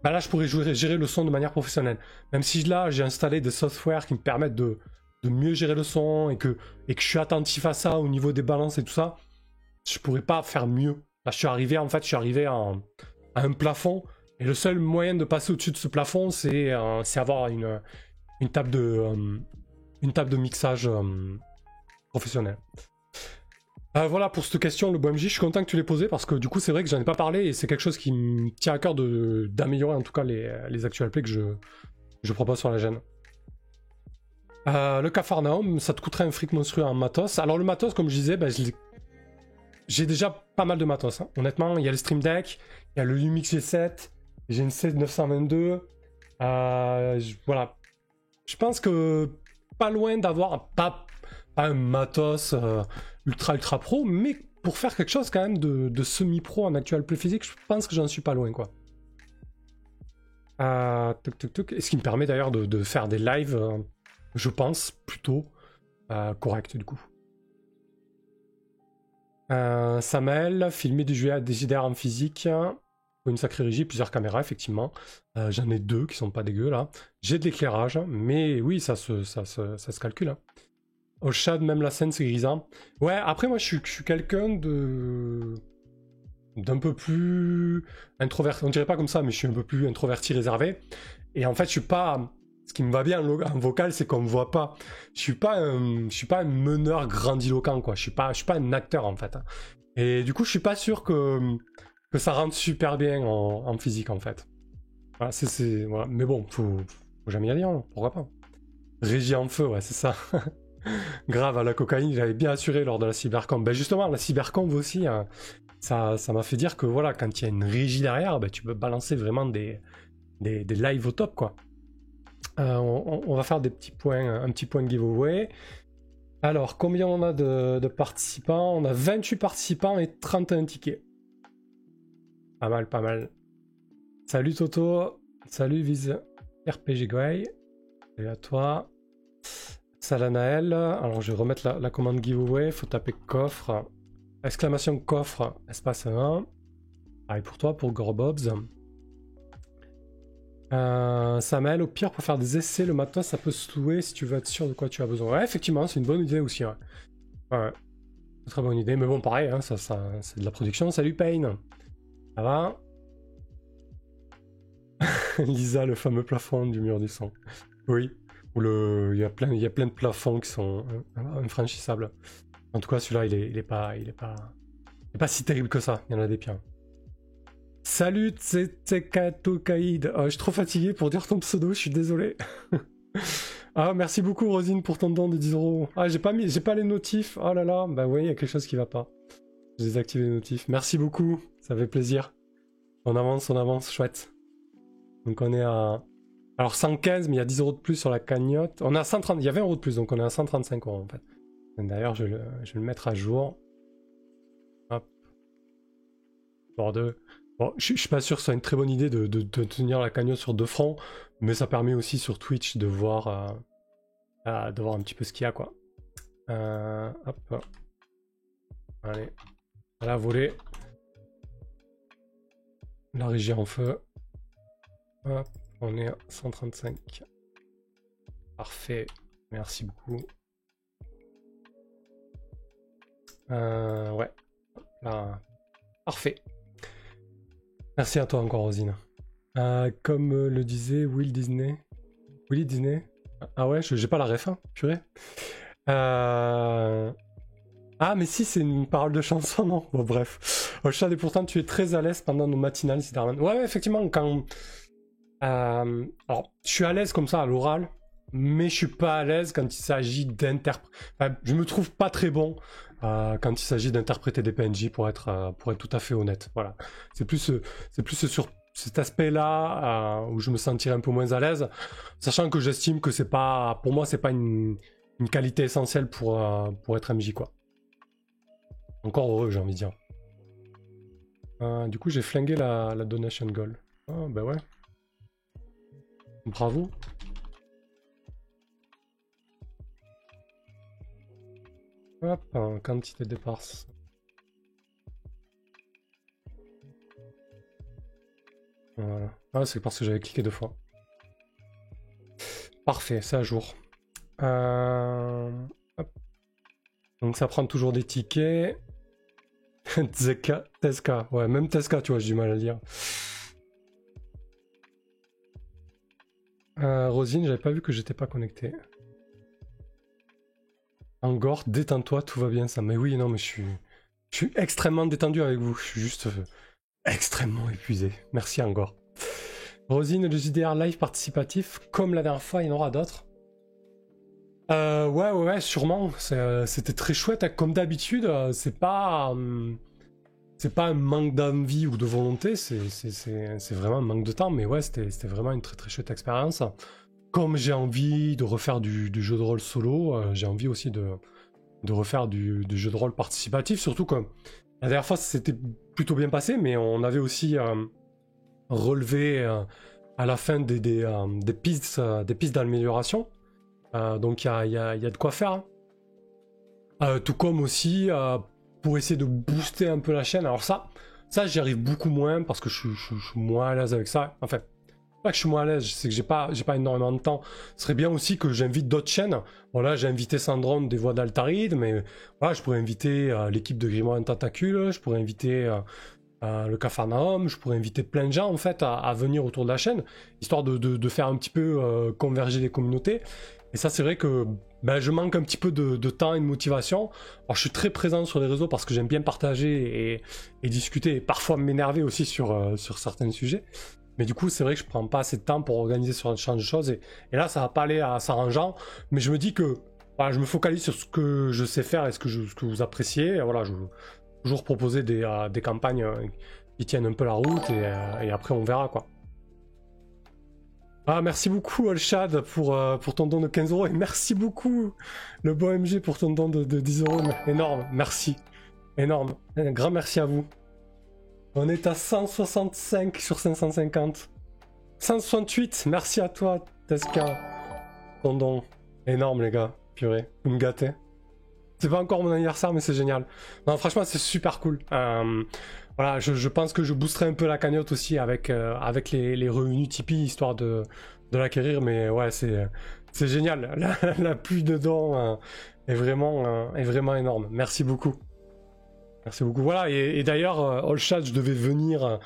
bah là je pourrais gérer le son de manière professionnelle. Même si là j'ai installé des softwares qui me permettent de mieux gérer le son et que je suis attentif à ça au niveau des balances et tout ça, je pourrais pas faire mieux. Là, je suis arrivé à un plafond, et le seul moyen de passer au-dessus de ce plafond, c'est avoir une table de mixage professionnelle. Voilà pour cette question, le BOMJ. Je suis content que tu l'aies posé parce que du coup, c'est vrai que j'en ai pas parlé et c'est quelque chose qui me tient à cœur d'améliorer en tout cas les actual plays que je propose sur la chaîne. Le Capharnaüm, ça te coûterait un fric monstrueux en matos. Alors le matos, comme je disais, ben, j'ai déjà pas mal de matos, hein. Honnêtement, il y a le Stream Deck, il y a le Lumix G7, j'ai une C922. Voilà. Je pense que pas loin d'avoir pas un matos ultra pro, mais pour faire quelque chose quand même de semi-pro en actual play physique, je pense que j'en suis pas loin, quoi. Et ce qui me permet d'ailleurs de faire des lives, je pense, plutôt corrects du coup. Samuel, filmer du jeu à des idées en physique, une sacrée régie, plusieurs caméras, effectivement. J'en ai 2 qui sont pas dégueux là. J'ai de l'éclairage, mais oui, ça se calcule, hein. Au chat, même la scène, c'est grisant. Ouais, après, moi, je suis quelqu'un d'un peu plus introverti. On dirait pas comme ça, mais je suis un peu plus introverti, réservé. Et en fait, je suis pas. Ce qui me va bien en vocal, c'est qu'on me voit pas. Je suis pas un meneur grandiloquent, quoi. Je suis pas un acteur, en fait. Et du coup, je suis pas sûr que ça rentre super bien en physique, en fait. Voilà, voilà. Mais bon, faut jamais y aller, hein. Pourquoi pas. Régie en feu, ouais, c'est ça. Grave, à la cocaïne, j'avais bien assuré lors de la cybercamp. Ben justement, la cybercamp aussi, hein, ça m'a fait dire que voilà, quand il y a une régie derrière, ben, tu peux balancer vraiment des lives au top, quoi. On va faire des petits points, un petit point de giveaway. Alors, combien on a de participants? On a 28 participants et 31 tickets. Pas mal, pas mal. Salut Toto, salut Viz RPG Guy, salut à toi. Salanaël, alors je vais remettre la commande giveaway, faut taper coffre, exclamation coffre, espace 1. Pareil pour toi, pour Gorbobs. Samuel, au pire, pour faire des essais le matin, ça peut se louer si tu veux être sûr de quoi tu as besoin. Ouais, effectivement, c'est une bonne idée aussi. Ouais, ouais. Très bonne idée, mais bon, pareil, hein, ça c'est de la production. Salut Payne, ça va? Lisa, le fameux plafond du mur du son. Oui, il y a plein de plafonds qui sont infranchissables. En tout cas, celui-là, il est pas si terrible que ça. Il y en a des pires. Salut Tsekatokaïd. Je suis trop fatigué pour dire ton pseudo, je suis désolé. Ah, merci beaucoup Rosine pour ton don de 10 €. Ah, j'ai pas les notifs. Oh là là, bah oui, il y a quelque chose qui va pas. J'ai désactivé les notifs. Merci beaucoup, ça fait plaisir. On avance, chouette. Donc on est à... Alors 115, mais il y a 10 € de plus sur la cagnotte. On est à 130, il y avait 1 € de plus, donc on est à 135 € en fait. D'ailleurs, je vais le mettre à jour. Hop. Bord 2. Bon, je suis pas sûr que ce soit une très bonne idée de tenir la cagnotte sur 2 fronts, mais ça permet aussi sur Twitch de voir un petit peu ce qu'il y a, quoi. Hop. Allez. À la volée. La régie en feu. Hop. On est à 135. Parfait. Merci beaucoup. Ouais. Là. Parfait. Merci à toi encore, Rosine. Comme le disait Willy Disney. Ah ouais, j'ai pas la ref, hein, purée. Ah, mais si, c'est une parole de chanson, non? Bon, bref. Chad, et pourtant, tu es très à l'aise pendant nos matinales, Siderman. Ouais, effectivement, quand... alors, je suis à l'aise comme ça à l'oral, mais je suis pas à l'aise quand il s'agit d'interpréter... Enfin, je me trouve pas très bon quand il s'agit d'interpréter des PNJ, pour être tout à fait honnête. Voilà. C'est plus sur cet aspect-là où je me sentirais un peu moins à l'aise, sachant que j'estime que c'est pas... Pour moi, c'est pas une qualité essentielle pour être MJ, quoi. Encore heureux, j'ai envie de dire. Du coup, j'ai flingué la donation goal. Ah, bah ouais. Bravo. Hop, quantité de départ. Voilà. Ah, c'est parce que j'avais cliqué 2 fois. Parfait, c'est à jour. Hop. Donc ça prend toujours des tickets. Teska. Ouais, même Teska, tu vois, j'ai du mal à le dire. Rosine, j'avais pas vu que j'étais pas connecté. Angor, détends-toi, tout va bien ça. Mais oui, non, mais je suis extrêmement détendu avec vous. Je suis juste extrêmement épuisé. Merci Angor. Rosine, le JDR live participatif, comme la dernière fois, il y en aura d'autres. Ouais, sûrement. C'était très chouette. Comme d'habitude, c'est pas un manque d'envie ou de volonté, c'est vraiment un manque de temps. Mais ouais, c'était vraiment une très très chouette expérience. Comme j'ai envie de refaire du jeu de rôle solo, j'ai envie aussi de refaire du jeu de rôle participatif. Surtout que la dernière fois, c'était plutôt bien passé, mais on avait aussi relevé à la fin des pistes d'amélioration. Donc il y a de quoi faire. Tout comme aussi pour essayer de booster un peu la chaîne. Alors ça j'y arrive beaucoup moins parce que je suis moins à l'aise avec ça. Enfin, pas que je suis moins à l'aise, c'est que j'ai pas énormément de temps. Ce serait bien aussi que j'invite d'autres chaînes. Voilà, j'ai invité Sandron des Voix d'Altaride, mais voilà, je pourrais inviter l'équipe de Grimoire and Tentacule, je pourrais inviter le Capharnaüm, je pourrais inviter plein de gens en fait à venir autour de la chaîne, histoire de faire un petit peu converger les communautés. Et ça, c'est vrai que je manque un petit peu de temps et de motivation. Alors, je suis très présent sur les réseaux parce que j'aime bien partager et discuter, et parfois m'énerver aussi sur certains sujets. Mais du coup, c'est vrai que je prends pas assez de temps pour organiser sur un champ de choses. Et là, ça va pas aller à s'arrangeant. Mais je me dis que voilà, je me focalise sur ce que je sais faire et ce que vous appréciez. Et voilà, je veux toujours proposer des campagnes qui tiennent un peu la route. Et après, on verra quoi. Ah, merci beaucoup, Olshad, pour ton don de 15 euros. Et merci beaucoup, le beau MG, pour ton don de 10 euros. Énorme, merci. Énorme. Un grand merci à vous. On est à 165 sur 550. 168, merci à toi, Teska. Ton don. Énorme, les gars. Purée, vous me gâtez. C'est pas encore mon anniversaire, mais c'est génial. Non, franchement, c'est super cool. Voilà, je pense que je boosterai un peu la cagnotte aussi avec les revenus Tipeee, histoire de l'acquérir. Mais ouais, c'est génial. La pluie de dons est vraiment énorme. Merci beaucoup. Merci beaucoup. Voilà, et d'ailleurs, Allchat, je devais venir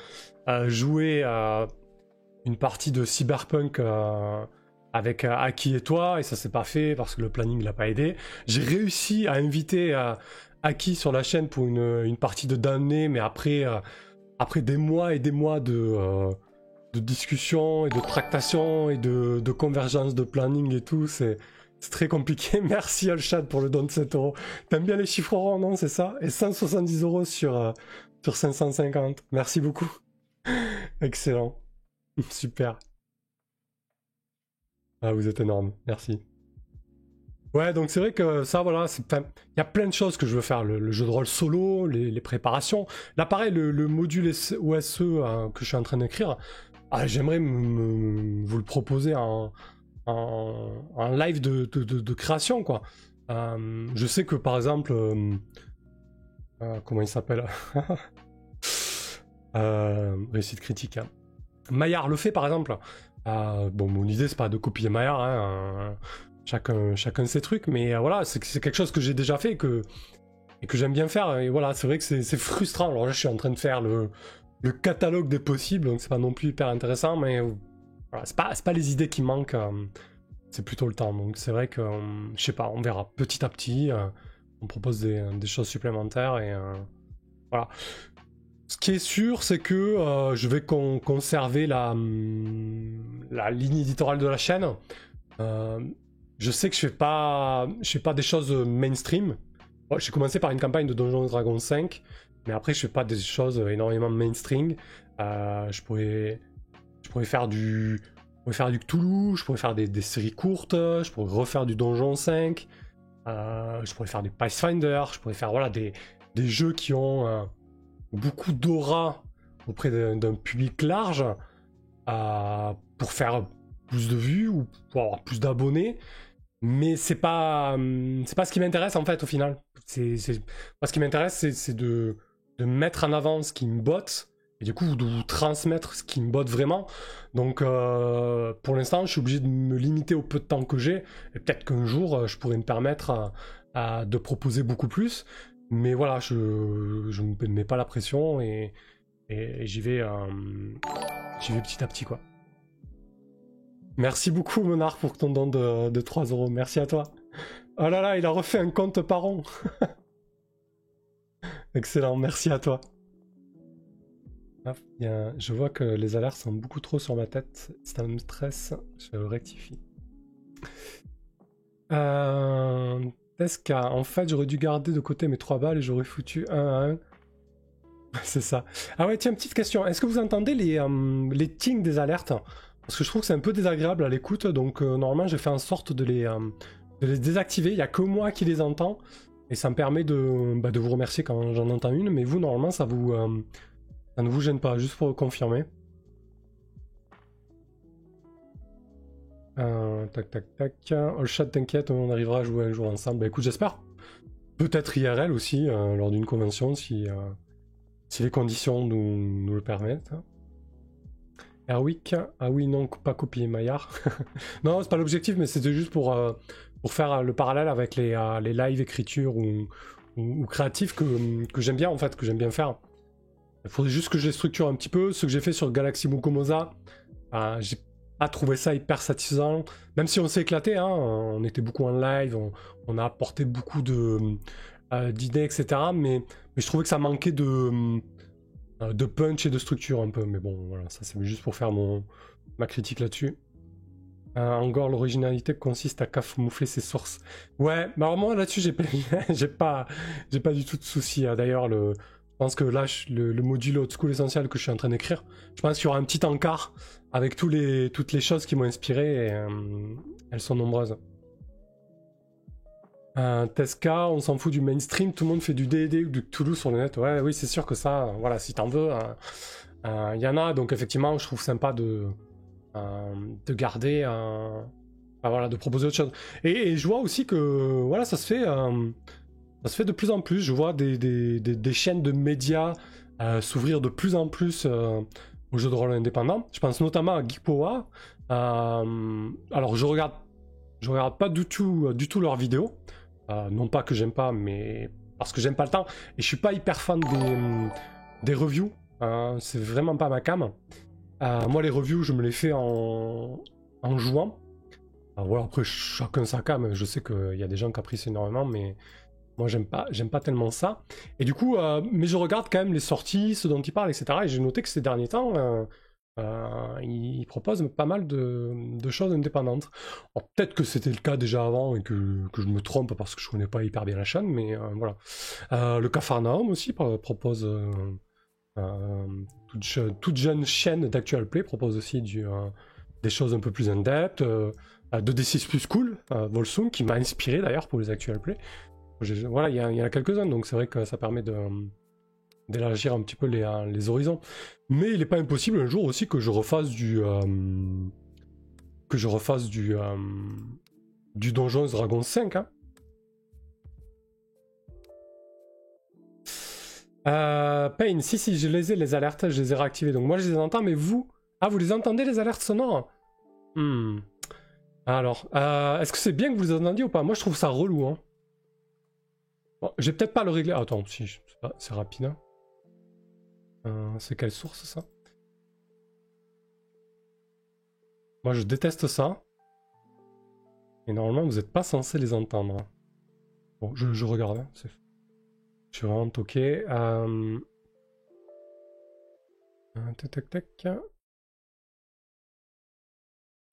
jouer une partie de Cyberpunk avec Aki et toi, et ça s'est pas fait parce que le planning l'a pas aidé. J'ai réussi à inviter Aki sur la chaîne pour une partie de damné, mais après des mois et des mois de discussions et de tractations et de convergence de planning et tout, c'est très compliqué. Merci Allchat pour le don de 7 euros. T'aimes bien les chiffres ronds, non? C'est ça? Et 170 euros sur 550. Merci beaucoup. Excellent. Super. Ah, vous êtes énorme. Merci. Ouais, donc c'est vrai que ça, voilà, il y a plein de choses que je veux faire. Le jeu de rôle solo, les préparations. Là, pareil, le module OSE que je suis en train d'écrire, j'aimerais vous le proposer en live de création, quoi. Je sais que, par exemple, comment il s'appelle? Réussite critique. Hein. Maillard le fait, par exemple. Bon, mon idée, c'est pas de copier Maillard, hein, chacun ses trucs, mais voilà, c'est quelque chose que j'ai déjà fait et que j'aime bien faire. Et voilà, c'est vrai que c'est frustrant. Alors là, je suis en train de faire le catalogue des possibles, donc c'est pas non plus hyper intéressant, mais voilà, c'est pas les idées qui manquent, c'est plutôt le temps. Donc c'est vrai que, je sais pas, on verra petit à petit. On propose des choses supplémentaires et voilà. Ce qui est sûr, c'est que je vais conserver la ligne éditoriale de la chaîne. Je sais que je fais pas des choses mainstream. Bon, j'ai commencé par une campagne de Donjons & Dragons 5, mais après je fais pas des choses énormément mainstream. Je pourrais faire du Cthulhu, je pourrais faire des séries courtes, je pourrais refaire du Donjon 5, je pourrais faire des Pathfinder, je pourrais faire voilà des jeux qui ont beaucoup d'aura auprès d'un public large pour faire plus de vues ou pour avoir plus d'abonnés, mais c'est pas ce qui m'intéresse en fait au final. Moi, ce qui m'intéresse, c'est de mettre en avant ce qui me botte et du coup de vous transmettre ce qui me botte vraiment. Donc pour l'instant, je suis obligé de me limiter au peu de temps que j'ai, et peut-être qu'un jour je pourrais me permettre de proposer beaucoup plus. Mais voilà, je ne me mets pas la pression et j'y vais petit à petit, quoi. Merci beaucoup, Monarch, pour ton don de 3 euros. Merci à toi. Oh là là, il a refait un compte par an. Excellent, merci à toi. Hop, je vois que les alertes sont beaucoup trop sur ma tête. Ça me stresse, je le rectifie. Teska, en fait, j'aurais dû garder de côté mes 3 balles et j'aurais foutu 1 à 1. C'est ça. Ah ouais, tiens, petite question. Est-ce que vous entendez les tings des alertes? Parce que je trouve que c'est un peu désagréable à l'écoute, donc normalement j'ai fait en sorte de les désactiver. Il n'y a que moi qui les entends, et ça me permet de vous remercier quand j'en entends une, mais vous, normalement, ça ne vous gêne pas, juste pour confirmer. Tac, tac, tac. Allchat, t'inquiète, on arrivera à jouer un jour ensemble. Bah écoute, j'espère. Peut-être IRL aussi, lors d'une convention, si les conditions nous le permettent. Erwick, ah oui, non, pas copier Maillard. Non, c'est pas l'objectif, mais c'était juste pour faire le parallèle avec les live écriture ou créatifs que j'aime bien, en fait, que j'aime bien faire. Il faudrait juste que je les structure un petit peu. Ce que j'ai fait sur Galaxy Mukomosa, j'ai pas trouvé ça hyper satisfaisant, même si on s'est éclaté, hein, on était beaucoup en live, on a apporté beaucoup d'idées, etc. Mais je trouvais que ça manquait de de punch et de structure un peu. Mais bon, voilà, ça c'est juste pour faire ma critique là-dessus. Encore, l'originalité consiste à camoufler ses sources. Ouais, mais alors moi là-dessus, j'ai pas du tout de soucis. Hein. D'ailleurs, je pense que là, le module Old School Essential que je suis en train d'écrire, je pense qu'il y aura un petit encart avec toutes les choses qui m'ont inspiré, et elles sont nombreuses. Tesca, on s'en fout du mainstream, tout le monde fait du D&D ou du Cthulhu sur le net. Ouais, oui, c'est sûr que ça, voilà, si t'en veux, il y en a, donc effectivement, je trouve sympa de garder, voilà, de proposer autre chose. Et je vois aussi que, voilà, ça se fait de plus en plus. Je vois des chaînes de médias s'ouvrir de plus en plus aux jeux de rôle indépendants. Je pense notamment à Geekpower. Alors, je regarde pas du tout leurs vidéos. Non pas que j'aime pas, mais parce que j'aime pas le temps. Et je suis pas hyper fan des reviews. C'est vraiment pas ma cam. Moi, les reviews, je me les fais en jouant. Voilà, après, chacun sa cam. Je sais qu'il y a des gens qui apprécient énormément, mais moi, j'aime pas tellement ça. Et du coup, mais je regarde quand même les sorties, ce dont ils parlent, etc. Et j'ai noté que ces derniers temps, ils proposent pas mal de choses indépendantes. Alors, peut-être que c'était le cas déjà avant et que je me trompe parce que je connais pas hyper bien la chaîne, mais voilà. Le Capharnaüm aussi propose... toute jeune chaîne d'Actual Play propose aussi des choses un peu plus in-depth. De D6 plus cool, Volsung, qui m'a inspiré d'ailleurs pour les Actual Play. Voilà, il y en a quelques-uns, donc c'est vrai que ça permet d'élargir un petit peu les horizons. Mais il n'est pas impossible un jour aussi que je refasse du Donjons Dragons 5. Hein. Pain, si, je les ai, les alertes, je les ai réactivées. Donc moi je les entends, mais vous... Ah, vous les entendez, les alertes sonores? Alors, est-ce que c'est bien que vous les entendiez ou pas? Moi je trouve ça relou. Hein. Bon, je vais peut-être pas le régler. Ah, attends, si, c'est rapide. Hein. C'est quelle source ça? Moi je déteste ça. Et normalement vous n'êtes pas censé les entendre. Bon, je regarde. Hein. Je suis vraiment toqué. Tac, tac, tac.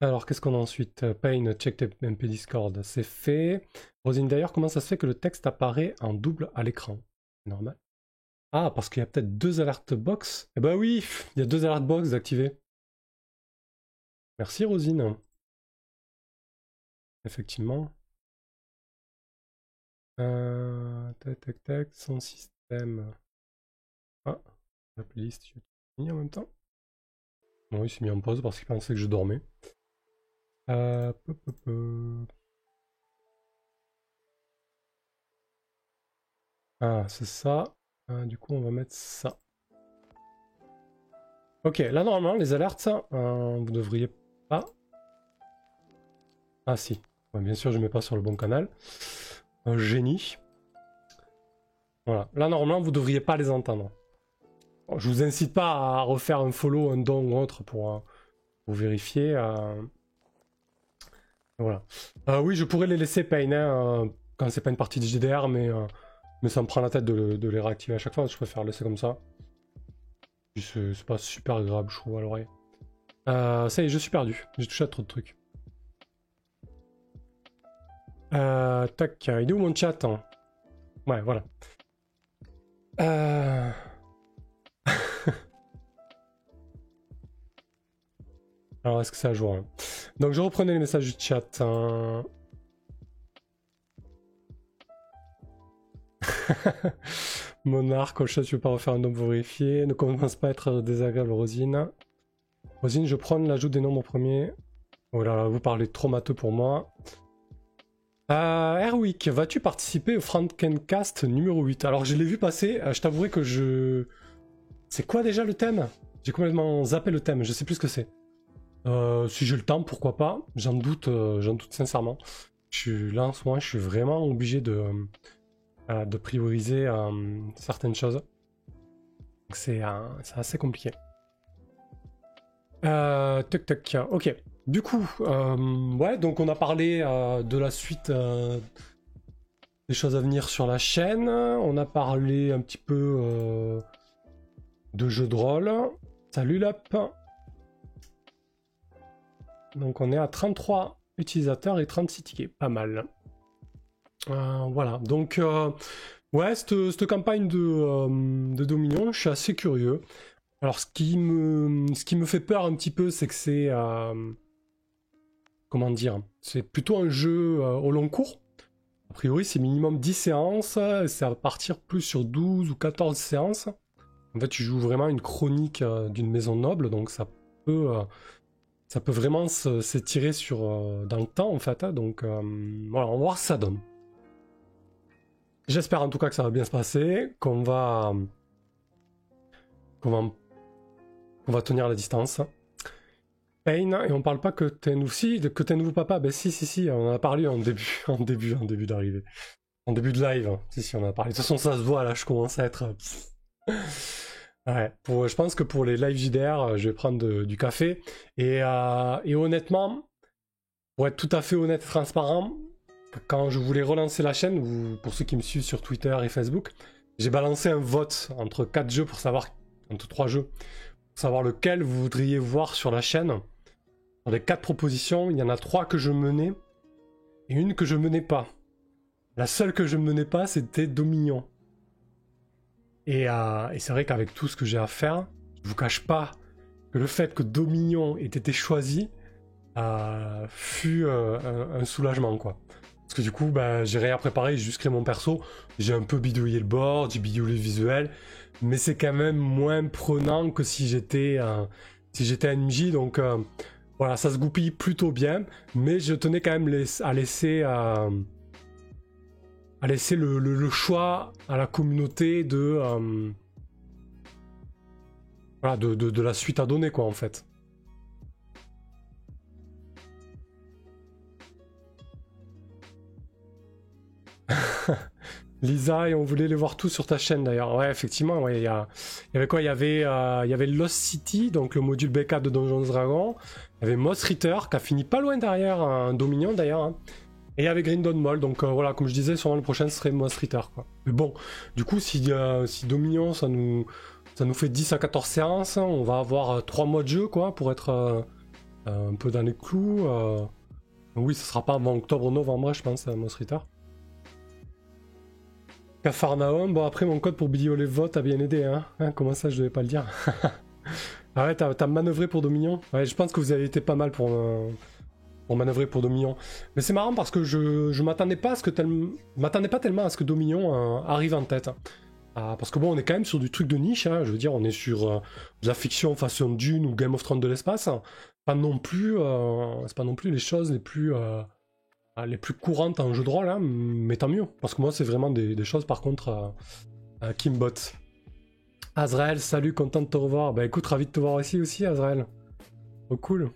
Alors, qu'est-ce qu'on a ensuite? Pain, check MP Discord, c'est fait. Rosine, d'ailleurs, comment ça se fait que le texte apparaît en double à l'écran? C'est normal. Ah, parce qu'il y a peut-être 2 alert box. Eh ben oui, il y a 2 alert box activées. Merci, Rosine. Effectivement. Tac, tac, tac, son système. Ah, la playlist, je vais en même temps. Bon, il s'est mis en pause parce qu'il pensait que je dormais. Ah, c'est ça. Du coup, on va mettre ça. Ok, là, normalement, les alertes, vous devriez pas... Ah, si. Ouais, bien sûr, je mets pas sur le bon canal. Un génie. Voilà. Là, normalement, vous devriez pas les entendre. Bon, je vous incite pas à refaire un follow, un don ou autre pour vérifier. Voilà. Oui, je pourrais les laisser pain quand c'est pas une partie de GDR, mais ça me prend la tête de les réactiver à chaque fois. Je préfère laisser comme ça. C'est pas super agréable, je trouve, à l'oreille. Ça y est, je suis perdu. J'ai touché à trop de trucs. Tac, il est où mon chat hein. Ouais, voilà. Alors, est-ce que c'est à jour hein. Donc, je reprenais les messages du chat. Hein. Monarque, au chat, tu veux pas refaire un nombre vérifié. Ne commence pas à être désagréable, Rosine. Rosine, je prends l'ajout des nombres premiers. Oh là là, vous parlez trop matheux pour moi. Erwick, vas-tu participer au Frankencast numéro 8? Alors, je l'ai vu passer. Je t'avouerai que je... C'est quoi déjà le thème? J'ai complètement zappé le thème. Je sais plus ce que c'est. Si j'ai le temps, pourquoi pas. J'en doute sincèrement. Là, en ce moment, je suis vraiment obligé de prioriser certaines choses. C'est assez compliqué. Tac tac, ok. Du coup, ouais, donc on a parlé de la suite des choses à venir sur la chaîne. On a parlé un petit peu de jeux de rôle. Salut Lap. Donc on est à 33 utilisateurs et 36 tickets, pas mal. Voilà, donc ouais, cette campagne de Dominion, je suis assez curieux. Alors ce qui me fait peur un petit peu, c'est que c'est... comment dire? C'est plutôt un jeu au long cours. A priori, c'est minimum 10 séances, c'est à partir plus sur 12 ou 14 séances. En fait, tu joues vraiment une chronique d'une maison noble, donc ça peut vraiment s'étirer sur dans le temps, en fait. Donc voilà, on va voir ce que ça donne. J'espère en tout cas que ça va bien se passer, qu'on va tenir la distance. Pain, et on parle pas que t'es un nouveau papa. Ben si, on en a parlé en début d'arrivée. En début de live, si, on en a parlé. De toute façon, ça se voit, là, je commence à être... Ouais, je pense que pour les live JDR, je vais prendre du café. Et honnêtement, pour être tout à fait honnête et transparent, quand je voulais relancer la chaîne, ou pour ceux qui me suivent sur Twitter et Facebook, j'ai balancé un vote entre 4 jeux pour savoir, entre 3 jeux, pour savoir lequel vous voudriez voir sur la chaîne. Dans les 4 propositions, il y en a 3 que je menais et une que je menais pas. La seule que je menais pas, c'était Dominion. Et c'est vrai qu'avec tout ce que j'ai à faire, je vous cache pas que le fait que Dominion ait été choisi fut un soulagement, quoi. Parce que du coup, bah, j'ai rien préparé, j'ai juste créé mon perso, j'ai un peu bidouillé le board, j'ai bidouillé le visuel, mais c'est quand même moins prenant que si j'étais un MJ, donc voilà, ça se goupille plutôt bien, mais je tenais quand même à laisser le choix à la communauté de la suite à donner, quoi, en fait. Lisa, et on voulait les voir tous sur ta chaîne d'ailleurs. Ouais, effectivement, ouais, il y avait quoi? Il y avait Lost City, donc le module backup de Donjons Dragons. Il y avait Moss Ritter, qui a fini pas loin derrière un Dominion d'ailleurs. Hein. Et il y avait Grindon Mall, donc voilà, comme je disais, sûrement le prochain serait Moss Ritter, quoi. Mais bon, du coup, si Dominion, ça nous fait 10 à 14 séances, on va avoir 3 mois de jeu, quoi, pour être un peu dans les clous. Oui, ça sera pas avant octobre-novembre, je pense, Moss Ritter. Capharnaüm, bon après mon code pour bidouiller les votes a bien aidé, hein. Comment ça je devais pas le dire. Ah ouais, t'as manœuvré pour Dominion. Ouais, je pense que vous avez été pas mal pour manœuvrer pour Dominion. Mais c'est marrant parce que je m'attendais pas à ce que m'attendais pas tellement à ce que Dominion arrive en tête. Parce que bon, on est quand même sur du truc de niche, hein. Je veux dire, on est sur de la fiction façon Dune ou Game of Thrones de l'espace. Pas non plus, c'est pas non plus les choses les plus courantes en jeu de rôle, hein, mais tant mieux. Parce que moi, c'est vraiment des choses, par contre, Kimbot. Azrael, salut, content de te revoir. Bah écoute, ravi de te voir aussi, Azrael. Oh, cool.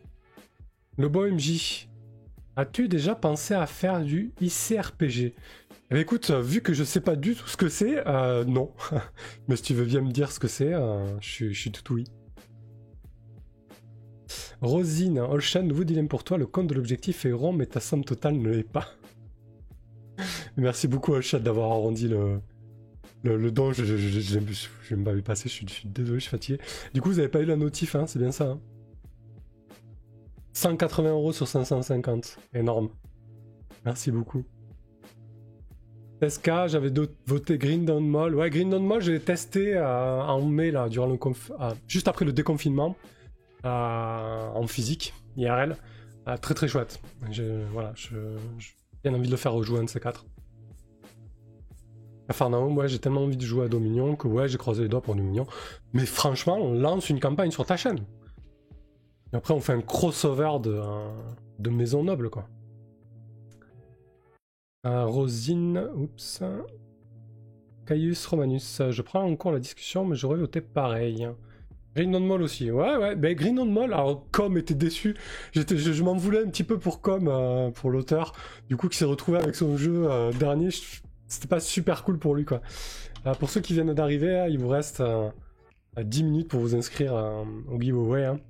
Le beau MJ, as-tu déjà pensé à faire du ICRPG? Eh bien, écoute, vu que je sais pas du tout ce que c'est, non. Mais si tu veux bien me dire ce que c'est, je suis tout oui. Rosine, Olshan, nouveau dilemme pour toi, le compte de l'objectif est rond, mais ta somme totale ne l'est pas. Merci beaucoup Olshan d'avoir arrondi le don, je m'avais passé, je suis désolé, je suis fatigué. Du coup, vous avez pas eu la notif, hein, c'est bien ça. Hein 180€ sur 550, énorme. Merci beaucoup. SK, j'avais voté Grindon Mall. Ouais, Grindon Mall, je l'ai testé en mai, là, durant juste après le déconfinement. En physique, IRL, très très chouette. J'ai bien envie de le faire rejouer un de ces 4. Capharnaüm, ouais, j'ai tellement envie de jouer à Dominion que ouais, j'ai croisé les doigts pour Dominion. Mais franchement, on lance une campagne sur ta chaîne. Et après, on fait un crossover de maison noble, quoi. Rosine, oups. Caius Romanus, je prends en cours la discussion, mais j'aurais voté pareil. Grindon Mall aussi, ouais, ben Grindon Mall, alors Com était déçu, je m'en voulais un petit peu pour Com, pour l'auteur, du coup qui s'est retrouvé avec son jeu dernier, c'était pas super cool pour lui, quoi. Pour ceux qui viennent d'arriver, il vous reste 10 minutes pour vous inscrire au giveaway, hein.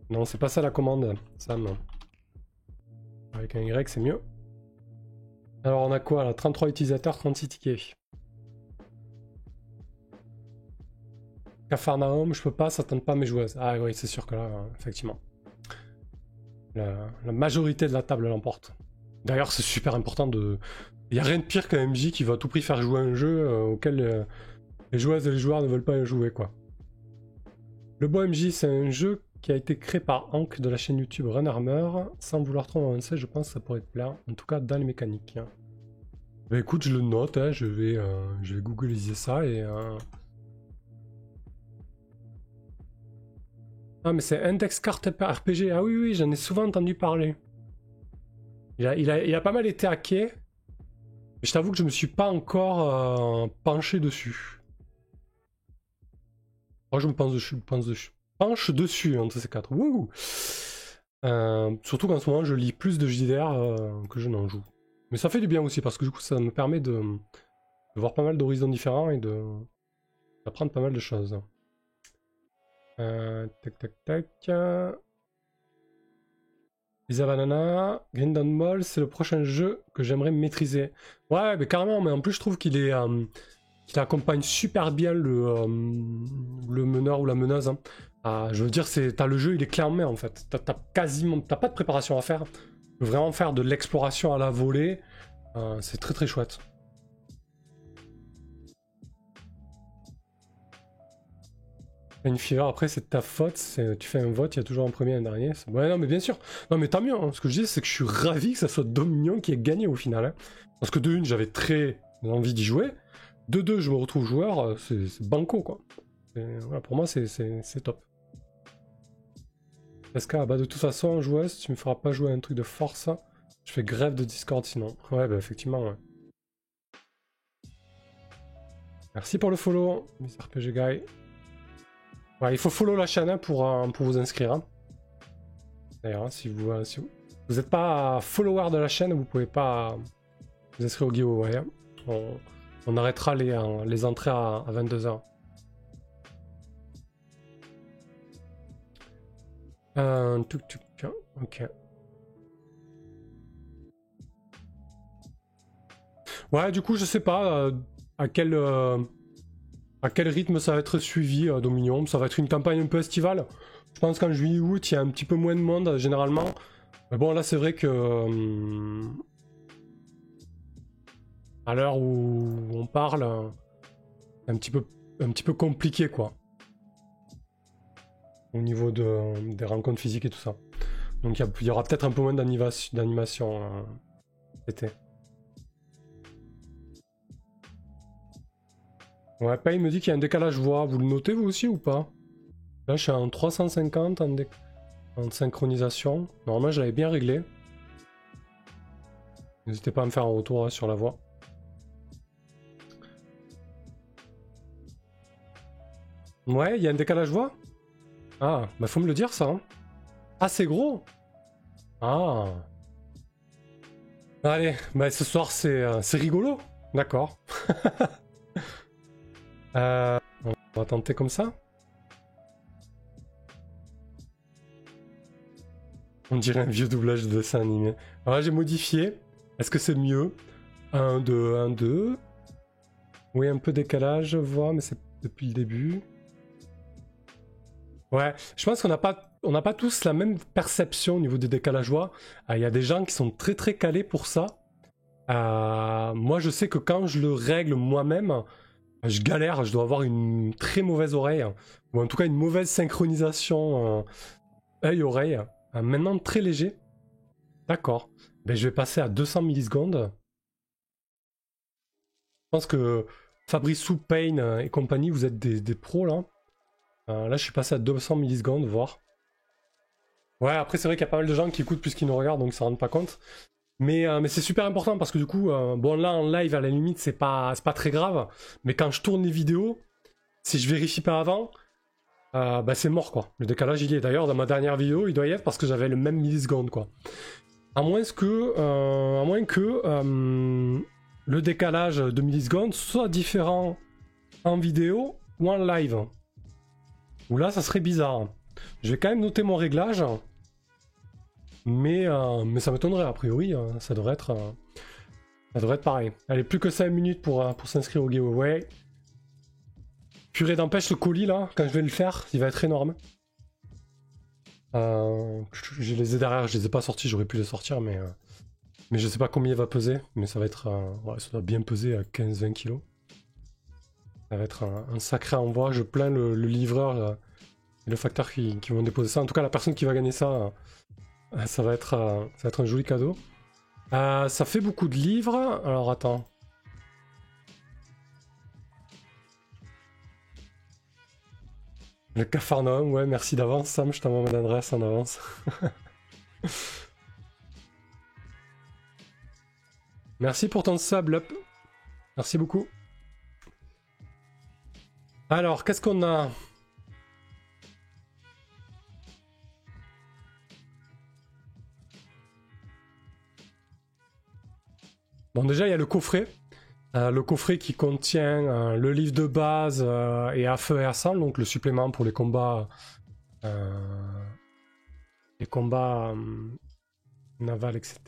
Non, c'est pas ça la commande, Sam. Avec un Y, c'est mieux. Alors on a quoi là? 33 utilisateurs, 36 tickets. Capharnaüm, je peux pas, ça tente pas mes joueuses. Ah oui, c'est sûr que là, effectivement. La majorité de la table l'emporte. D'ailleurs, c'est super important de... Il n'y a rien de pire qu'un MJ qui va à tout prix faire jouer un jeu auquel les joueuses et les joueurs ne veulent pas jouer, quoi. Le Beau MJ, c'est un jeu qui a été créé par Hank de la chaîne YouTube Run Armor. Sans vouloir trop avancer, je pense que ça pourrait te plaire. En tout cas, dans les mécaniques. Bah écoute, je le note, hein, je vais googliser ça et... Ah mais c'est Index Card RPG, ah oui, j'en ai souvent entendu parler. Il a pas mal été hacké. Mais je t'avoue que je me suis pas encore penché dessus. Oh, je me penche dessus. Penche dessus, entre ces quatre. Wouh. Surtout qu'en ce moment, je lis plus de JDR que je n'en joue. Mais ça fait du bien aussi, parce que du coup, ça me permet de voir pas mal d'horizons différents et d'apprendre pas mal de choses. Tac. Lisa Banana, Grindon Mall, c'est le prochain jeu que j'aimerais maîtriser. Ouais, mais carrément, mais en plus, je trouve qu'il est... qu'il accompagne super bien le meneur ou la meneuse. Hein. Je veux dire, t'as le jeu, il est clé en main en fait. T'as pas de préparation à faire. Tu peux vraiment faire de l'exploration à la volée. C'est très très chouette. Une fever, après c'est ta faute, tu fais un vote, il y a toujours un premier et un dernier. Ouais, non mais bien sûr. Non mais tant mieux, hein. Ce que je dis c'est que je suis ravi que ça soit Dominion qui ait gagné au final. Hein. Parce que de une, j'avais très envie d'y jouer. De deux, je me retrouve joueur, c'est banco quoi. Voilà, pour moi c'est top. SK, bah de toute façon, joueuse, tu me feras pas jouer un truc de force. Je fais grève de Discord sinon. Ouais, bah effectivement, ouais. Merci pour le follow, Miss RPG Guy. Ouais, il faut follow la chaîne hein, pour vous inscrire. Hein. D'ailleurs, si vous n'êtes pas follower de la chaîne, vous pouvez pas vous inscrire au giveaway. Hein. On arrêtera les entrées à 22h. Ok. Ouais, du coup, je sais pas à quel rythme ça va être suivi, Dominion. Ça va être une campagne un peu estivale. Je pense qu'en juillet-août, il y a un petit peu moins de monde, généralement. Mais bon, là, c'est vrai que... à l'heure où on parle, c'est un petit peu compliqué, quoi. Au niveau des rencontres physiques et tout ça. Donc il y aura peut-être un peu moins d'animation cet été. Ouais, Pay me dit qu'il y a un décalage voix. Vous le notez vous aussi ou pas? Là je suis en 350 en synchronisation. Normalement je l'avais bien réglé. N'hésitez pas à me faire un retour hein, sur la voix. Ouais, il y a un décalage voix? Ah, bah faut me le dire ça. Hein. Ah, c'est gros. Ah. Allez, bah ce soir c'est rigolo. D'accord. On va tenter comme ça. On dirait un vieux doublage de dessin animé. Alors là j'ai modifié. Est-ce que c'est mieux? 1, 2, 1, 2. Oui, un peu décalage, voix, mais c'est depuis le début. Ouais, je pense qu'on n'a pas tous la même perception au niveau des décalages voix. Il y a des gens qui sont très très calés pour ça. Moi, je sais que quand je le règle moi-même, je galère. Je dois avoir une très mauvaise oreille, ou en tout cas une mauvaise synchronisation œil-oreille. Maintenant, très léger. D'accord. Ben, je vais passer à 200 millisecondes. Je pense que Fabrice, Payne et compagnie, vous êtes des pros là. Là, je suis passé à 200 millisecondes, voire. Ouais, après, c'est vrai qu'il y a pas mal de gens qui écoutent plus qu'ils nous regardent, donc ils s'en rendent pas compte. Mais c'est super important parce que du coup, bon, là, en live, à la limite, c'est pas très grave. Mais quand je tourne les vidéos, si je vérifie pas avant, bah, c'est mort, quoi. Le décalage, il y est. D'ailleurs, dans ma dernière vidéo, il doit y être parce que j'avais le même milliseconde, quoi. À moins que le décalage de millisecondes soit différent en vidéo ou en live. Ou là, ça serait bizarre. Je vais quand même noter mon réglage. Mais ça m'étonnerait, a priori. Ça devrait être pareil. Allez, plus que 5 minutes pour s'inscrire au giveaway. Purée d'empêche, le colis là, quand je vais le faire, il va être énorme. Je les ai derrière, je les ai pas sortis, j'aurais pu les sortir, mais je sais pas combien il va peser. Mais ça va être. Ouais, ça doit bien peser à 15-20 kilos. Ça va être un sacré envoi. Je plains le livreur et le facteur qui vont déposer ça. En tout cas, la personne qui va gagner ça, ça va être un joli cadeau. Ça fait beaucoup de livres. Alors attends. Le Capharnaüm, ouais, merci d'avance, Sam, je t'envoie mon adresse en avance. Merci pour ton sub, Lup. Merci beaucoup. Alors, qu'est-ce qu'on a? Bon, déjà, il y a le coffret. Le coffret qui contient le livre de base et à feu et à sang, donc le supplément pour les combats navals, etc.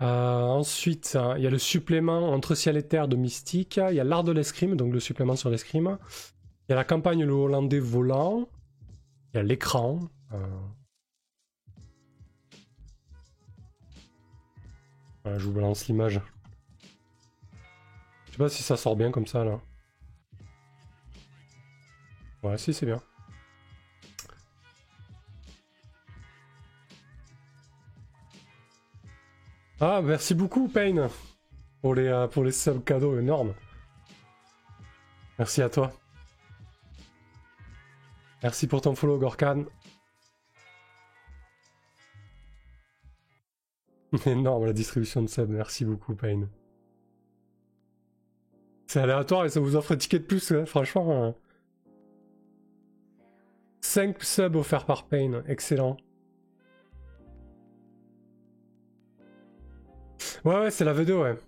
Ensuite, il y a le supplément Entre ciel et terre de Mystique. Il y a l'art de l'escrime, donc le supplément sur l'escrime. Il y a la campagne Le Hollandais volant. Il y a l'écran. Voilà, je vous balance l'image. Je sais pas si ça sort bien comme ça là. Ouais, si, c'est bien. Ah, merci beaucoup, Payne, pour les subs cadeaux énormes. Merci à toi. Merci pour ton follow, Gorkan. Énorme la distribution de subs, merci beaucoup, Payne. C'est aléatoire et ça vous offre un ticket de plus, hein, franchement. 5 subs offerts par Payne, excellent. Ouais, c'est la V2, ouais.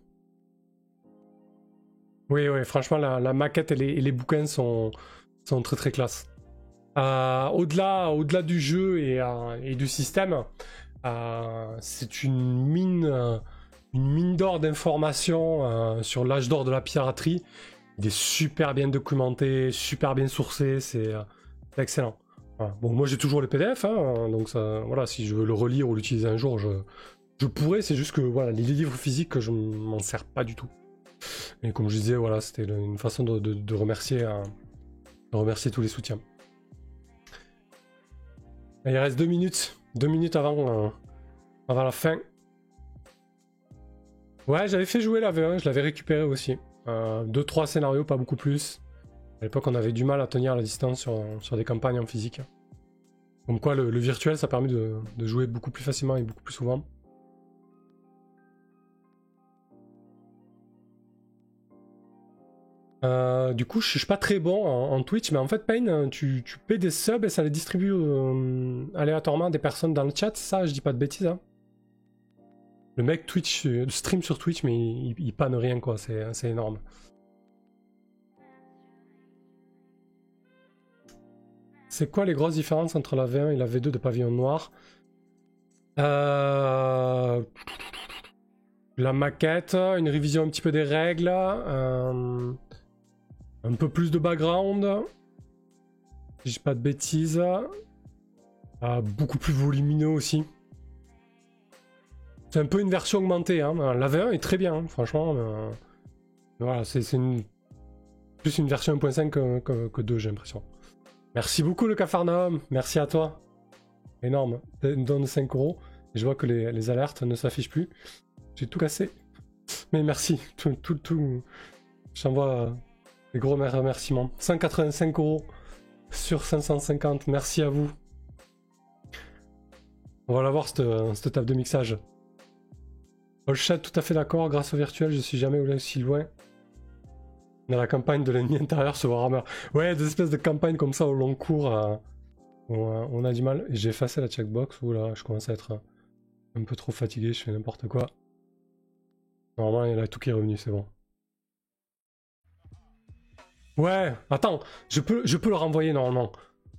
Oui, franchement, la maquette et les bouquins sont très très classe. Au-delà du jeu et du système, c'est une mine d'or d'informations sur l'âge d'or de la piraterie. Il est super bien documenté, super bien sourcé, c'est excellent. Voilà. Bon, moi j'ai toujours les PDF, hein, donc ça, voilà, si je veux le relire ou l'utiliser un jour, je pourrais, c'est juste que voilà, les livres physiques, je m'en sers pas du tout. Et comme je disais, voilà, c'était une façon de remercier tous les soutiens. Il reste 2 minutes. 2 minutes avant la fin. Ouais, j'avais fait jouer la V1, je l'avais récupéré aussi. 2-3 scénarios, pas beaucoup plus. À l'époque, on avait du mal à tenir la distance sur des campagnes en physique. Comme quoi, le virtuel, ça permet de jouer beaucoup plus facilement et beaucoup plus souvent. Du coup, je suis pas très bon en Twitch, mais en fait, Payne, tu paies des subs et ça les distribue aléatoirement à des personnes dans le chat, ça, je dis pas de bêtises. Hein. Le mec Twitch stream sur Twitch, mais il panne rien, quoi, c'est énorme. C'est quoi les grosses différences entre la V1 et la V2 de Pavillon Noir? La maquette, une révision un petit peu des règles, un peu plus de background, si je dis pas de bêtises, beaucoup plus volumineux aussi. C'est un peu une version augmentée, hein. La V1 est très bien, hein, franchement. Voilà, c'est plus une version 1.5 que 2, j'ai l'impression. Merci beaucoup le Capharnaüm, merci à toi. Énorme, une donne de 5 €. Et je vois que les alertes ne s'affichent plus. J'ai tout cassé. Mais merci, tout. Je t'envoie des gros remerciements. 185 € sur 550, merci à vous. On va la voir cette table de mixage. All chat, tout à fait d'accord, grâce au virtuel, je suis jamais allé aussi loin. Dans la campagne de l'ennemi intérieur sur Warhammer. Ouais, des espèces de campagnes comme ça au long cours, on a du mal. J'ai effacé la checkbox, oula, je commence à être un peu trop fatigué, je fais n'importe quoi. Normalement, il y a tout qui est revenu, c'est bon. Ouais, attends, je peux le renvoyer normalement.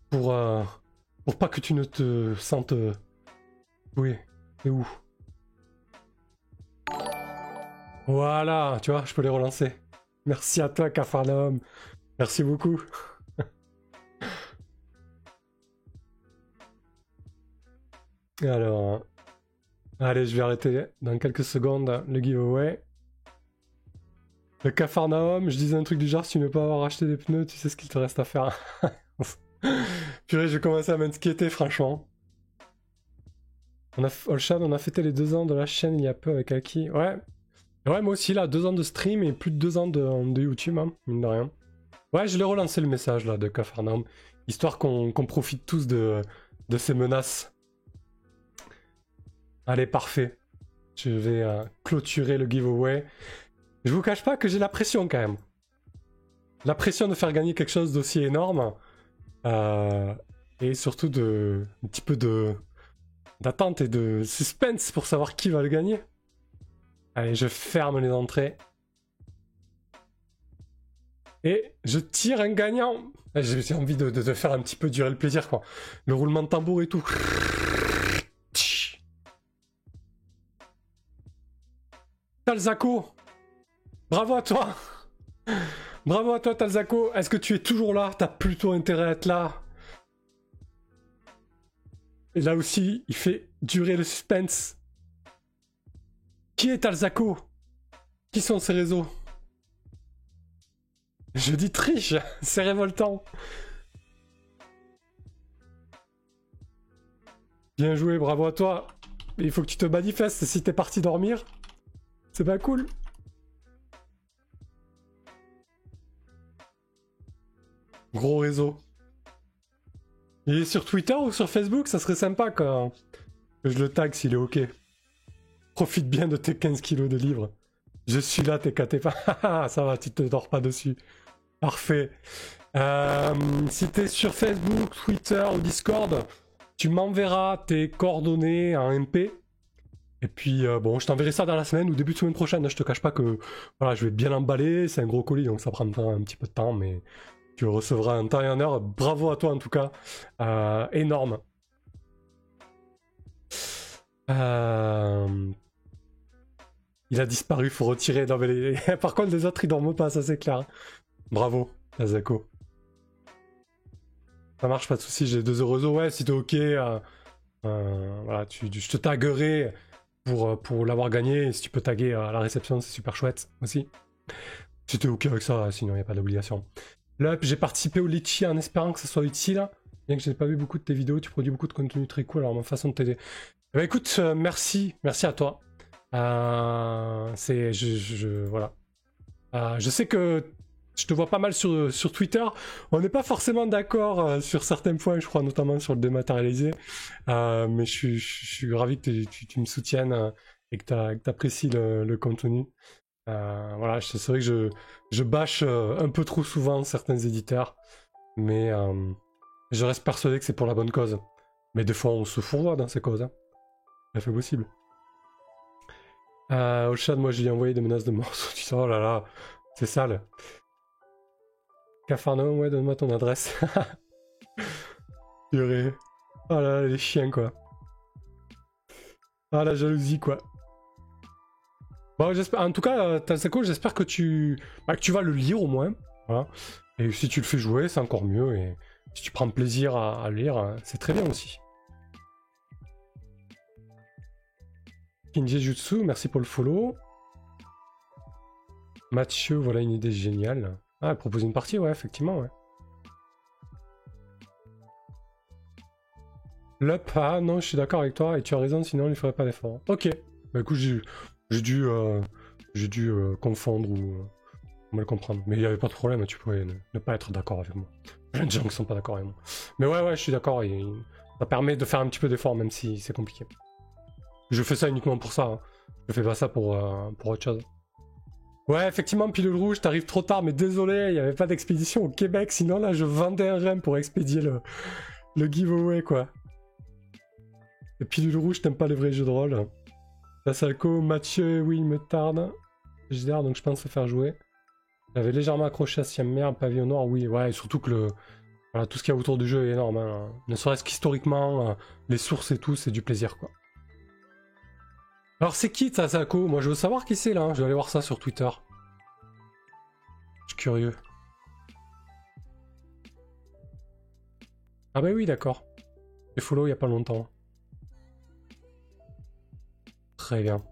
Pour pas que tu ne te sentes... Oui, c'est où? Voilà, tu vois, je peux les relancer. Merci à toi, Capharnaüm. Merci beaucoup. Alors, allez, je vais arrêter dans quelques secondes le giveaway. Le Capharnaüm, je disais un truc du genre, si tu ne veux pas avoir acheté des pneus, tu sais ce qu'il te reste à faire. Purée, je vais commencer à m'inquiéter, franchement. Olshad, on a fêté les 2 ans de la chaîne il y a peu avec Aki. Ouais. Ouais, moi aussi, là, 2 ans de stream et plus de 2 ans de YouTube, hein, mine de rien. Ouais, je l'ai relancé le message, là, de Capharnaüm, histoire qu'on profite tous de ces menaces. Allez, parfait. Je vais clôturer le giveaway. Je vous cache pas que j'ai la pression, quand même. La pression de faire gagner quelque chose d'aussi énorme. Et surtout un petit peu d'attente et de suspense pour savoir qui va le gagner. Allez, je ferme les entrées. Et je tire un gagnant. J'ai envie de faire un petit peu durer le plaisir, quoi. Le roulement de tambour et tout. Talzaco, bravo à toi. Bravo à toi, Talzaco. Est-ce que tu es toujours là? T'as plutôt intérêt à être là. Et là aussi, il fait durer le suspense. Qui est Talzaco? Qui sont ces réseaux? Je dis triche, c'est révoltant. Bien joué, bravo à toi. Il faut que tu te manifestes si t'es parti dormir. C'est pas cool. Gros réseau. Il est sur Twitter ou sur Facebook? Ça serait sympa que je le tag s'il est ok. Profite bien de tes 15 kilos de livres. Je suis là, t'es pas. Ça va, tu te dors pas dessus. Parfait. Si t'es sur Facebook, Twitter ou Discord, tu m'enverras tes coordonnées en MP. Et puis, bon, je t'enverrai ça dans la semaine ou début de semaine prochaine. Je te cache pas que voilà, je vais bien l'emballer. C'est un gros colis, donc ça prendra un petit peu de temps, mais tu le recevras en temps et en heure. Bravo à toi, en tout cas. Énorme. Il a disparu, faut retirer. Non, mais par contre, les autres, ils dorment pas, ça c'est clair. Bravo, Azako. Ça marche, pas de soucis, j'ai 2 euros. Ouais, si t'es ok, voilà, je te taguerai pour l'avoir gagné. Et si tu peux taguer à la réception, c'est super chouette aussi. Si t'es ok avec ça, sinon il n'y a pas d'obligation. Là, j'ai participé au Litchi en espérant que ça soit utile. Bien que je n'ai pas vu beaucoup de tes vidéos, tu produis beaucoup de contenu très cool, alors ma façon de t'aider. Eh ben, écoute, merci à toi. Voilà. Je sais que je te vois pas mal sur Twitter. On n'est pas forcément d'accord sur certains points, je crois, notamment sur le dématérialisé. Mais je suis ravi que tu me soutiennes et que tu apprécies le contenu. Voilà, c'est vrai que je bâche un peu trop souvent certains éditeurs, mais je reste persuadé que c'est pour la bonne cause. Mais des fois, on se fourvoie dans ces causes. Hein. Ça fait possible. Au chat, moi, je lui ai envoyé des menaces de mort. Oh là là, c'est sale. Capharnaüm, ouais, donne-moi ton adresse. Purée. Oh là là, les chiens, quoi. Ah, la jalousie, quoi. Bon, en tout cas, Talsaco, j'espère que tu vas le lire au moins. Voilà. Et si tu le fais jouer, c'est encore mieux. Et si tu prends plaisir à lire, c'est très bien aussi. Kinji Jutsu, merci pour le follow. Mathieu, voilà une idée géniale. Ah, elle propose une partie, ouais, effectivement, ouais. Lup, ah non, je suis d'accord avec toi, et tu as raison, sinon il ne ferait pas d'effort. Ok, bah écoute, j'ai dû confondre ou mal comprendre. Mais il n'y avait pas de problème, tu pouvais ne pas être d'accord avec moi. Plein de gens qui sont pas d'accord avec moi. Mais ouais, je suis d'accord, ça permet de faire un petit peu d'effort, même si c'est compliqué. Je fais ça uniquement pour ça, hein. Je fais pas ça pour autre chose. Ouais, effectivement, Pilule Rouge, t'arrives trop tard, mais désolé, il n'y avait pas d'expédition au Québec, sinon là, je vendais un rein pour expédier le giveaway, quoi. Et Pilule Rouge, t'aimes pas les vrais jeux de rôle. Tassalco, Mathieu, oui, il me tarde. JDR, donc je pense se faire jouer. J'avais légèrement accroché à Siam Mère, Pavillon Noir, oui, ouais, et surtout que voilà, tout ce qu'il y a autour du jeu est énorme. Hein. Ne serait-ce qu'historiquement, les sources et tout, c'est du plaisir, quoi. Alors c'est qui Tasako? Moi je veux savoir qui c'est là, je vais aller voir ça sur Twitter. Je suis curieux. Ah bah oui, d'accord. J'ai follow il y a pas longtemps. Très bien.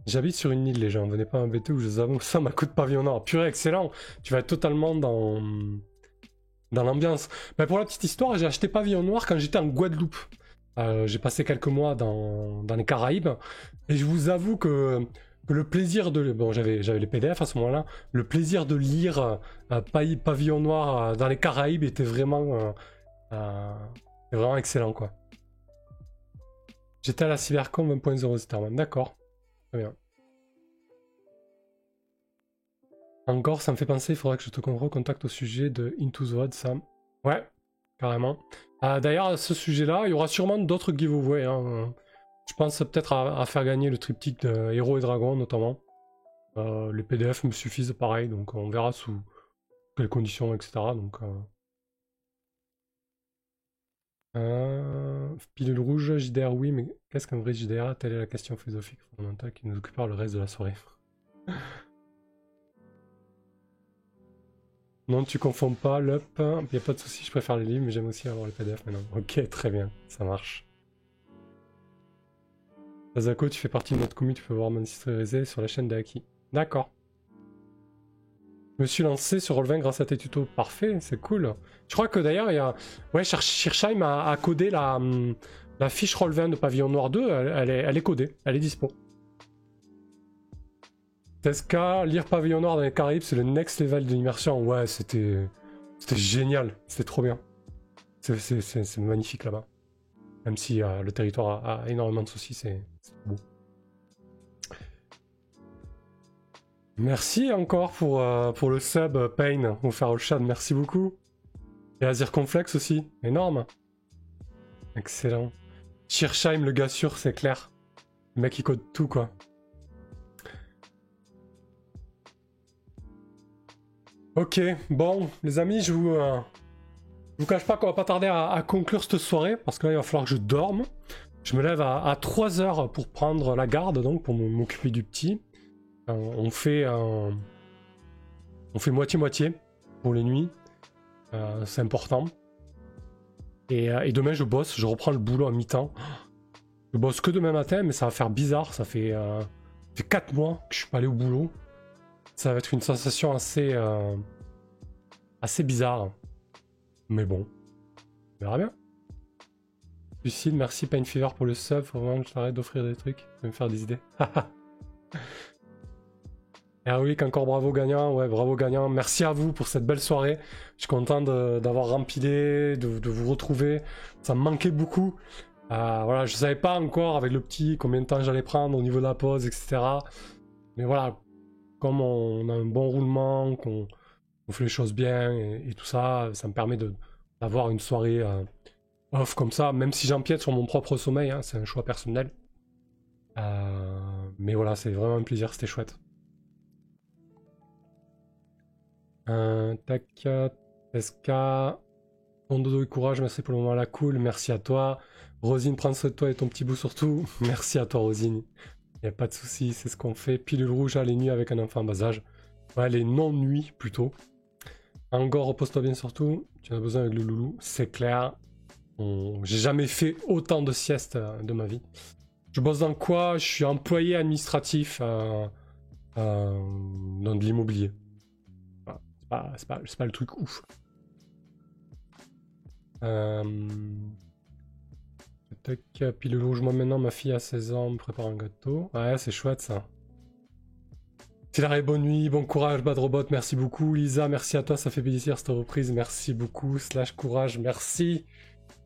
J'habite sur une île, les gens. Venez pas m'embêter où je vous avoue. Ça m'a coûté pavillon nord. Purée, excellent. Tu vas être totalement dans l'ambiance. Mais pour la petite histoire, j'ai acheté pavillon noir quand j'étais en Guadeloupe. J'ai passé quelques mois dans les Caraïbes. Et je vous avoue que le plaisir de... Bon, j'avais les PDF à ce moment-là. Le plaisir de lire pavillon noir dans les Caraïbes était vraiment excellent, quoi. J'étais à la Cybercom 1.0 Starman. D'accord. Très bien. Encore, ça me fait penser, il faudra que je te recontacte au sujet de Into the Odd, Sam. Ouais, carrément. D'ailleurs, à ce sujet-là, il y aura sûrement d'autres giveaways. Hein. Je pense peut-être à faire gagner le triptyque de Héros et Dragons, notamment. Les PDF me suffisent pareil, donc on verra sous quelles conditions, etc. Donc, pilule rouge, JDR, oui, mais qu'est-ce qu'un vrai JDR? Telle est la question philosophique fondamentale qui nous occupera le reste de la soirée. Non, tu confonds pas l'up, il n'y a pas de souci, je préfère les livres, mais j'aime aussi avoir les PDF maintenant. Ok, très bien, ça marche. Azako, tu fais partie de notre commu, tu peux voir monitorisé sur la chaîne d'Aki. D'accord. Je me suis lancé sur Roll20 grâce à tes tutos. Parfait, c'est cool. Je crois que d'ailleurs, il y a... Ouais, Shirsheim a codé la fiche Roll20 de Pavillon Noir 2, elle est codée, elle est dispo. Tesca, lire Pavillon Noir dans les Caraïbes, c'est le next level de l'immersion. Ouais, c'était génial, c'était trop bien. C'est magnifique là-bas. Même si le territoire a énormément de soucis, c'est beau. Merci encore pour le sub, Pain, au Feral Shad, merci beaucoup. Et à Zirconflex aussi, énorme. Excellent. Shirsheim, le gars sûr, c'est clair. Le mec, il code tout, quoi. Ok, bon, les amis, je vous cache pas qu'on va pas tarder à conclure cette soirée, parce que là, il va falloir que je dorme. Je me lève à 3h pour prendre la garde, donc, pour m'occuper du petit. On fait moitié-moitié pour les nuits. C'est important. Et demain, je bosse, je reprends le boulot à mi-temps. Je bosse que demain matin, mais ça va faire bizarre. Ça fait 4 mois que je suis pas allé au boulot. Ça va être une sensation assez bizarre. Mais bon, on verra bien. Lucide, merci Pain Fever pour le sub. Faut vraiment que je t'arrête d'offrir des trucs. Je vais me faire des idées. Ah oui, encore bravo gagnant. Ouais, bravo gagnant. Merci à vous pour cette belle soirée. Je suis content d'avoir rempilé, de vous retrouver. Ça me manquait beaucoup. Voilà, je savais pas encore avec le petit combien de temps j'allais prendre au niveau de la pause, etc. Mais voilà, comme on a un bon roulement, qu'on fait les choses bien et tout ça, ça me permet d'avoir une soirée off comme ça, même si j'empiète sur mon propre sommeil, hein, c'est un choix personnel. Mais voilà, c'est vraiment un plaisir, c'était chouette. Tac, Teska, ton dodo et courage, merci pour le moment là, cool, merci à toi. Rosine, prends soin de toi et ton petit bout surtout. Merci à toi, Rosine. Y a pas de souci, c'est ce qu'on fait. Pilule rouge, les nuits avec un enfant en bas âge. Ouais, les non-nuits plutôt. Angor, repose-toi bien surtout. Tu en as besoin avec le loulou, c'est clair. J'ai jamais fait autant de siestes de ma vie. Je bosse dans quoi? Je suis employé administratif dans de l'immobilier. Voilà. C'est pas le truc ouf. Puis le logement maintenant, ma fille a 16 ans, me prépare un gâteau. Ouais, c'est chouette ça. Filaré, bonne nuit, bon courage, Bad Robot, merci beaucoup. Lisa, merci à toi, ça fait plaisir cette reprise, merci beaucoup. Slash courage, merci.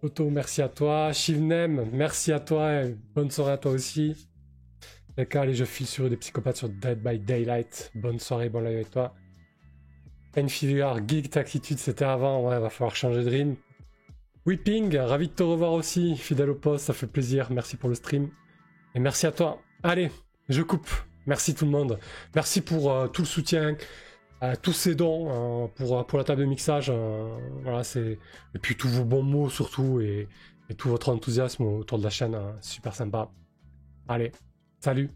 Toto, merci à toi. Shivnem, merci à toi, et bonne soirée à toi aussi. D'accord, allez, je file sur des psychopathes sur Dead by Daylight. Bonne soirée, bon live avec toi. Fever, Geek, Taxitude, c'était avant, ouais, va falloir changer de rythme. Whipping, ravi de te revoir aussi, fidèle au poste, ça fait plaisir, merci pour le stream. Et merci à toi. Allez, je coupe. Merci tout le monde. Merci pour tout le soutien, tous ces dons pour la table de mixage. Voilà, et puis tous vos bons mots surtout et tout votre enthousiasme autour de la chaîne, super sympa. Allez, salut.